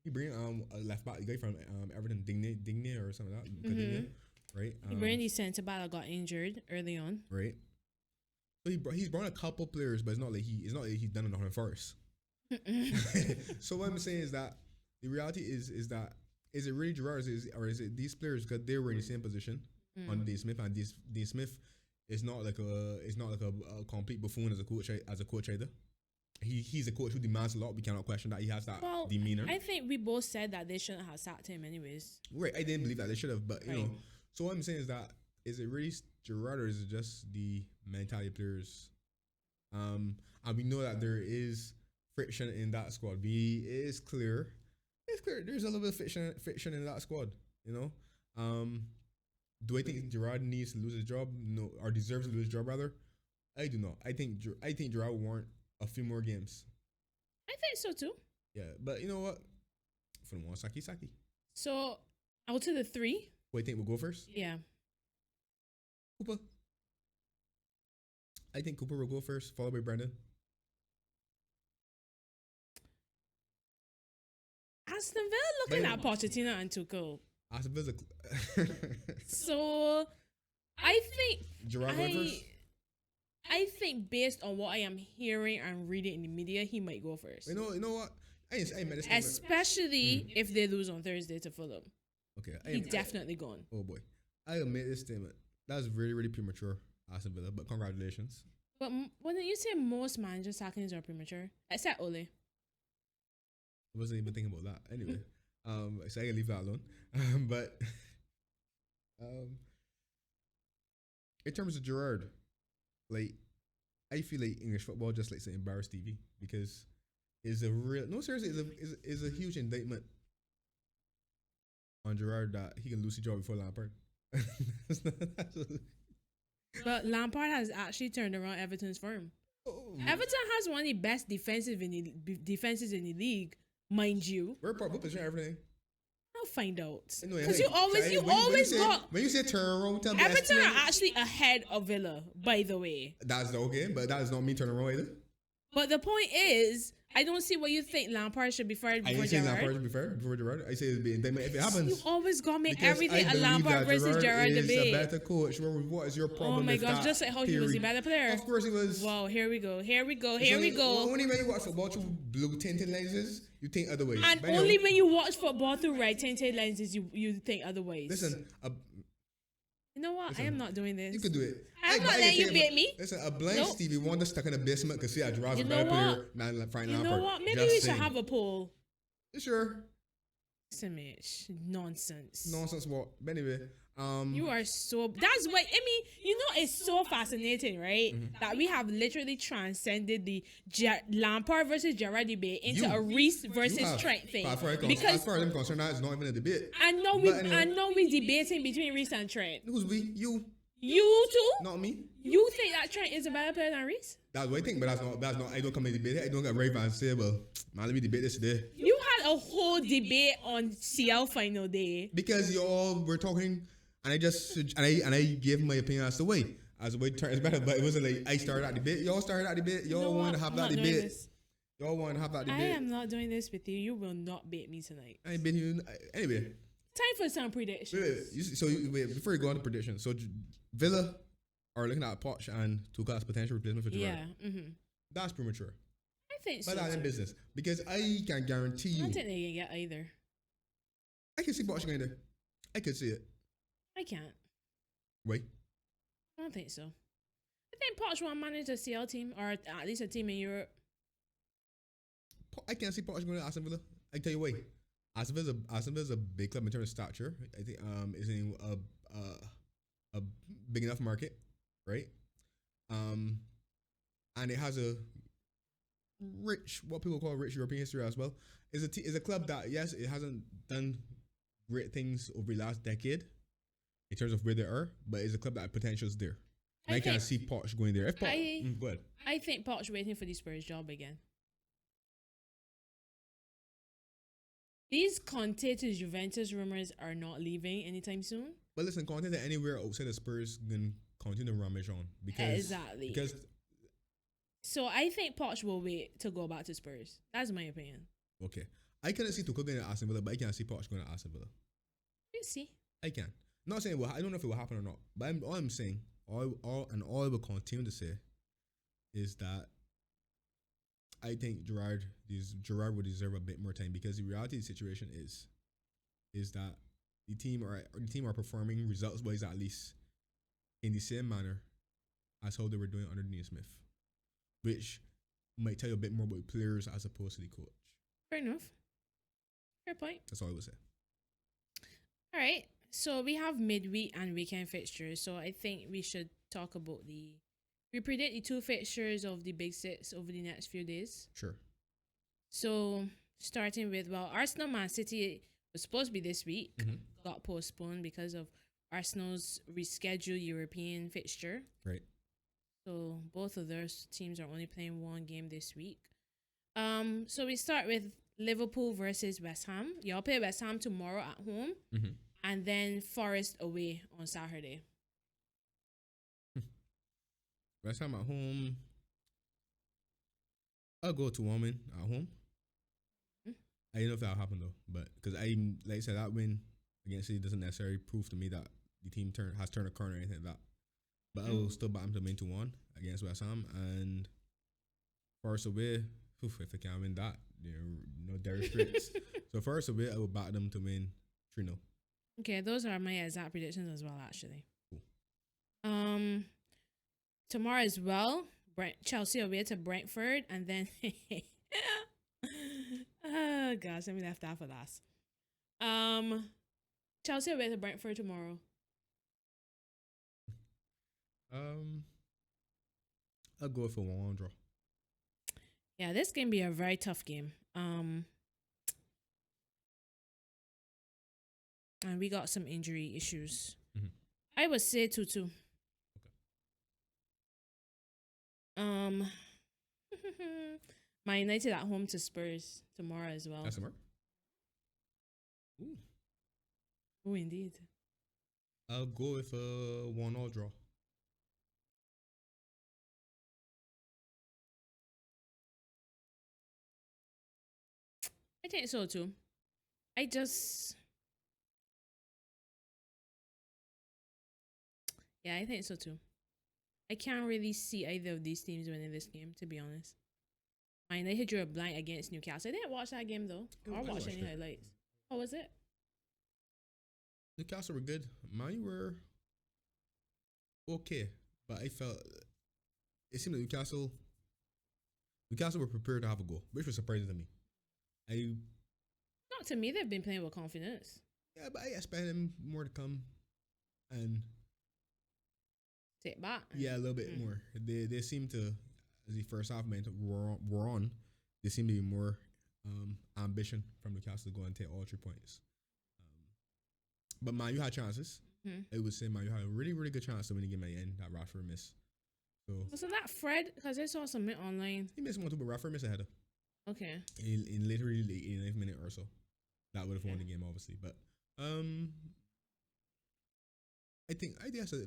He bring a left back, the guy from Everton, Digne or something like that. Coutinho, right?
Brandy centre back got injured early on.
Right. So he's brought a couple players, but it's not like he's done nothing first. So what I'm saying is that the reality is that is it really Gerrard or is it these players because they were in the same position on Dean Smith, and Dean Smith is not like a complete buffoon as a coach either. He's a coach who demands a lot. We cannot question that he has that demeanor.
I think we both said that they shouldn't have sacked him anyways.
Right, I didn't believe that they should have, but you know. So what I'm saying is that is it really Gerrard or is it just the mentality of players? And we know that there is friction in that squad. It's clear. There's a little bit of friction in that squad. You know. Do I think Gerrard needs to lose his job? No, or deserves to lose his job rather? I do not. I think Gerrard will warrant a few more games.
I think so too.
Yeah, but you know what? For the one, Saki.
So out to the three.
Who I think will go first?
Yeah.
Cooper. I think Cooper will go first, followed by Brandon.
Aston Villa looking at Pochettino and Tuchel.
Aston Villa.
So I think
Gerrard going first?
I think based on what I am hearing and reading in the media, he might go first.
You know what? I ain't made this statement.
Especially if they lose on Thursday to Fulham.
Okay,
He's definitely gone.
Oh boy, I made this statement. That's really, really premature, Aston Villa. But congratulations.
But when you say most manager sackings are premature, except Ole.
I wasn't even thinking about that. Anyway, so I can leave that alone. But in terms of Gerrard, like, I feel like English football just like to embarrass TV because it's a real seriously is a huge indictment on Gerrard that he can lose his job before Lampard.
But Lampard has actually turned around Everton's form.
Oh.
Everton has one of the best defenses in the league, mind you.
What position everything?
I'll find out.
Anyway,
Because you always got.
When you say turn around,
Everton are actually ahead of Villa, by the way.
That's okay, but that does not mean turn around either.
But the point is, I don't see what you think Lampard should be fired before
I didn't say
Gerrard.
Lampard should be fired before Gerrard. I say it'd be indictment if it happens.
You always got me
Because
everything
I
a
believe
Lampard
that
versus Gerrard
is
debate.
a better coach. What is your problem?
Oh my
with
gosh,
that
just like how he was a better player.
Of course he was.
Wow, here we go.
Only when you watch football through blue tinted lenses, you think otherwise.
And
But
only when you watch football through right tinted lenses, you think otherwise.
listen,
You know what? I am not doing this.
you could do it.
I'm not letting you bait me.
Listen, a blind
Nope.
Stevie Wonder stuck in a basement because see a Gerard's a
You know
better player
what?
than Frank
You
Lampard.
know what? Maybe
Just
we should
saying.
have a poll.
Sure.
Listen, Mitch. Nonsense.
Nonsense what? But anyway,
You are so. That's what I mean. You know, it's so fascinating, right?
Mm-hmm.
That we have literally transcended the Lampard versus Gerrard debate into
You-
a Reese
you
versus
have.
Trent thing.
As far
Because
as I'm concerned, that is not even a debate.
I know
But anyway.
we debating between Reese and Trent.
Who's we? You,
You too?
not me.
You think that Trent is a better player than Reese?
That's what I think, but that's not. I don't come and debate it. I don't get Ray Van say, well, man, let me debate this today.
You had a whole debate on CL final day.
Because y'all were talking, and I gave my opinion as to why Trent is better. But it wasn't like I started that debate. Y'all started that debate. Y'all
You know
want
what?
to have
I'm
that
not doing
debate.
this.
Y'all want to have that
I
debate.
am not doing this with you. You will not bait me tonight.
I ain't been here. Anyway,
Time for some predictions.
before you go on to predictions, so Villa are looking at Poch and Tuchel's potential replacement for Gerrard.
Yeah. Mm-hmm.
That's premature.
I think so.
But that's in
too.
business. Because I can guarantee
I
you,
don't think they can get either.
I can see Poch going there. I could see it.
I can't.
Wait.
I don't think so. I think Poch will manage a CL team or at least a team in Europe.
I can't see Poch going to Aston Villa. I can tell you why. Aston Villa's a big club in terms of stature. I think it's in a big enough market, right? And it has a rich, what people call rich European history as well. Is a club that, yes, it hasn't done great things over the last decade in terms of where they are, but it's a club that potential is there. And I can't see Poch going there. If Poch, go ahead.
I think Poch waiting for the Spurs job again. These Conte to Juventus rumors are not leaving anytime soon.
But listen, Conte that anywhere outside the Spurs can continue to rummage on because
Exactly.
Because
So I think Poch will wait to go back to Spurs. That's my opinion.
okay, I can't see Tuchel going to Aston Villa, but I can see Poch going to Aston Villa.
You see.
I can. Not saying I don't know if it will happen or not, but all I'm saying, all I will continue to say is that I think Gerrard would deserve a bit more time because the reality of the situation is that the team are performing results wise at least in the same manner as how they were doing under Dean Smith, which might tell you a bit more about players as opposed to the coach.
Fair enough. Fair point.
That's all I would say.
All right. So we have midweek and weekend fixtures. So I think we should talk about we predict the two fixtures of the Big Six over the next few days.
Sure.
So starting with, Arsenal Man City was supposed to be this week.
Mm-hmm.
Got postponed because of Arsenal's rescheduled European fixture.
Right.
So both of those teams are only playing one game this week. So we start with Liverpool versus West Ham. Y'all play West Ham tomorrow at home.
Mm-hmm.
And then Forest away on Saturday.
West Ham at home. I'll go to woman at home. I don't know if that'll happen though, but because like I said, that win against City doesn't necessarily prove to me that the team has turned a corner or anything like that. But I will still back them to win 2-1 against West Ham. And Forest away, if they can't win that, no Derek Straits. So Forest away, I will back them to win 3-0.
Okay, those are my exact predictions as well, actually.
Cool.
Tomorrow as well, Chelsea away to Brentford, and then oh gosh, let me left that for last. Chelsea away to Brentford tomorrow.
I'll go for 1-1 draw.
Yeah, this can be a very tough game. And we got some injury issues.
Mm-hmm.
I would say 2-2. Okay. Man United at home to Spurs tomorrow as well.
That's tomorrow? Ooh.
Oh, indeed.
I'll go with a 1-1 draw.
I think so too. I think so too. I can't really see either of these teams winning this game, to be honest. They hit you a blank against Newcastle. I didn't watch that game though. Or watch any highlights. How was it?
Newcastle were good. Mine were okay, but I felt it seemed like Newcastle were prepared to have a goal, which was surprising to me.
Not to me. They've been playing with confidence.
Yeah, but I expect them more to come, and
take back.
Yeah, a little bit more. They seem to, as the first half meant were on. There seemed to be more ambition from Newcastle to go and take all 3 points. But Man, you had chances. I would say Man, you had a really, really good chance to win the game at the end that Rashford missed. So
wasn't that Fred? Because I saw something online.
He missed one too, but Rashford missed a header.
Okay.
In literally the 89th minute or so, that would have won the game, obviously. But I think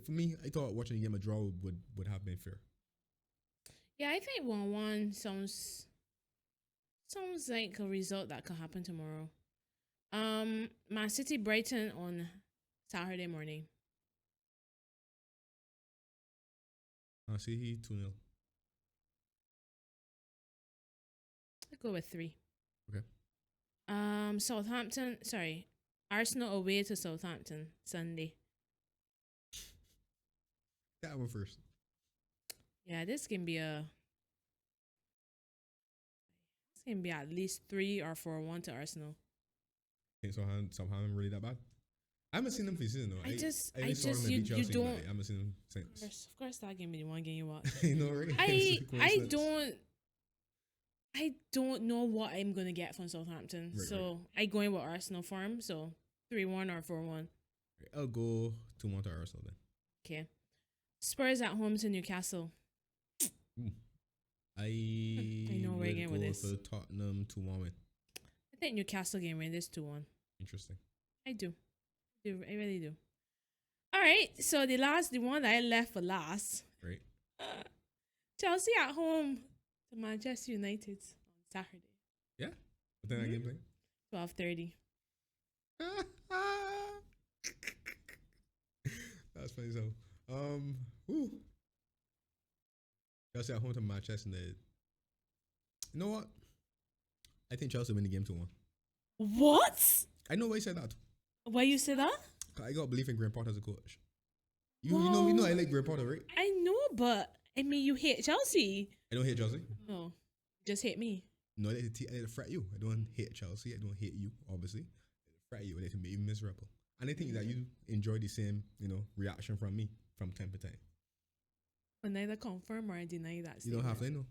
for me, I thought watching the game a draw would have been fair.
Yeah, I think 1-1 sounds like a result that could happen tomorrow. Man City Brighton on Saturday morning.
I see he 2-0.
I'll go with 3.
Okay.
Arsenal away to Southampton Sunday.
That one first.
Yeah, this can be at least 3 or 4-1 to Arsenal.
Okay, so Southampton really that bad? I haven't seen them for the season though.
I haven't seen them since. Of course, that game be the one game you watch.
You know, right?
I don't know what I'm gonna get from Southampton, so I go in with Arsenal form. So 3-1 or 4-1.
I'll go 2-1 to Arsenal then.
Okay. Spurs at home to Newcastle.
I
know where you're going with this.
For Tottenham 2-1 win.
I think Newcastle game win this 2-1.
Interesting.
I do. I really do. All right. So the one that I left for last.
Right.
Chelsea at home to Manchester United on Saturday.
Yeah. What time that game playing?
12:30.
That's funny. So, Chelsea at home to Manchester United. You know what? I think Chelsea win the game 2-1.
What?
I know why you said that.
Why you say that?
I got belief in Graham Potter as a coach. You know I like Graham Potter, right?
I know, but I mean you hate Chelsea.
I don't hate Chelsea.
No, just hate me.
No, I like to fret you. I don't hate Chelsea. I don't hate you, obviously. I fret you. I like to make you miserable. And I think that you enjoy the same, reaction from me from time to time.
I neither confirm or I deny that.
You don't have to know.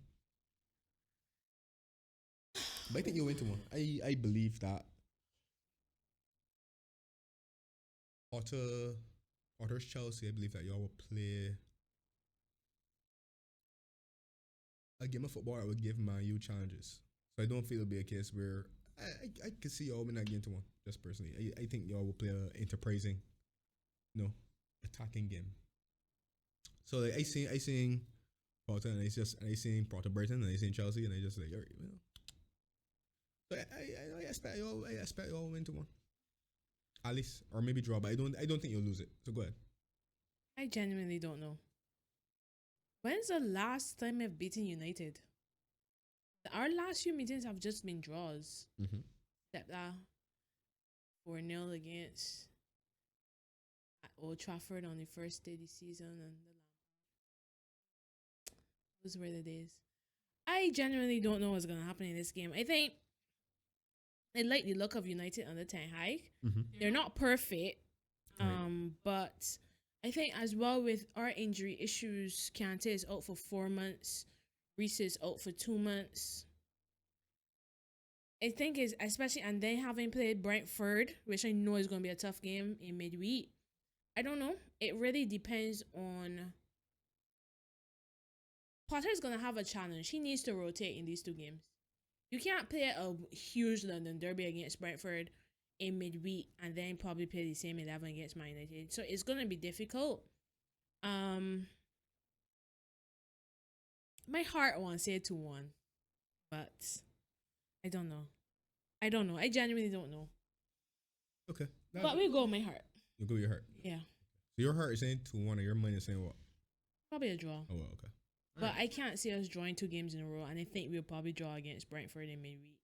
But I think you'll win 2-1. I believe that Potter's Chelsea, I believe that y'all will play a game of football that will give Man U challenges. So I don't feel it'll be a case where I could see y'all win that game 2-1, just personally. I think y'all will play an enterprising, attacking game. So like I seen Potter and I seen Potter Brighton and I seen Chelsea and I just like, all right, So I expect y'all win 2-1. At least, or maybe draw, but I don't think you'll lose it. So go ahead.
I genuinely don't know. When's the last time I've beaten United? Our last few meetings have just been draws. Except that 4-0 against at Old Trafford on the first day of the season, and those were the days. I genuinely don't know what's gonna happen in this game. I think I like the look of United under Ten Hag. They're not perfect, but I think as well with our injury issues, Kante is out for 4 months, Reece is out for 2 months. I think is especially, and then having played Brentford, which I know is going to be a tough game in midweek. I don't know. It really depends on. Potter is going to have a challenge. He needs to rotate in these 2 games. You can't play a huge London derby against Brentford in midweek and then probably play the same 11 against Man United. So it's going to be difficult. My heart wants to say 2-1, but I don't know. I genuinely don't know.
Okay.
But we go with my heart.
You go with your heart?
Yeah.
So your heart is saying 2-1 and your mind is saying what?
Probably a draw.
Oh, well, okay.
But I can't see us drawing 2 games in a row, and I think we'll probably draw against Brentford in midweek.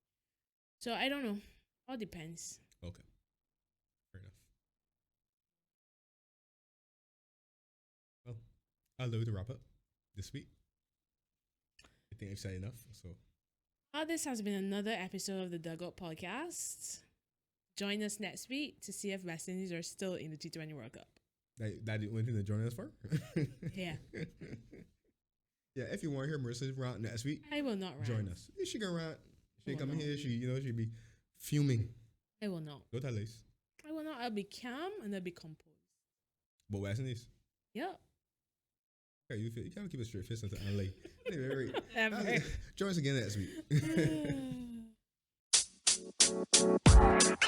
So I don't know. All depends.
Okay. Fair enough. Well, I'll leave it to wrap up this week. I think I've said enough. So
This has been another episode of the Dugout podcast. Join us next week to see if West Indies are still in the T20 World Cup.
That the only thing to join us for?
Yeah.
Yeah, if you want to hear Marissa's rant next week,
I will not rant.
Join us. She can rant. She come here. She'll be fuming.
I will not.
Go tell us.
I will not. I'll be calm and I'll be composed.
But West Indies.
Yep.
Okay, you gotta keep a straight face until LA. Anyway,
Ever.
join us again next week.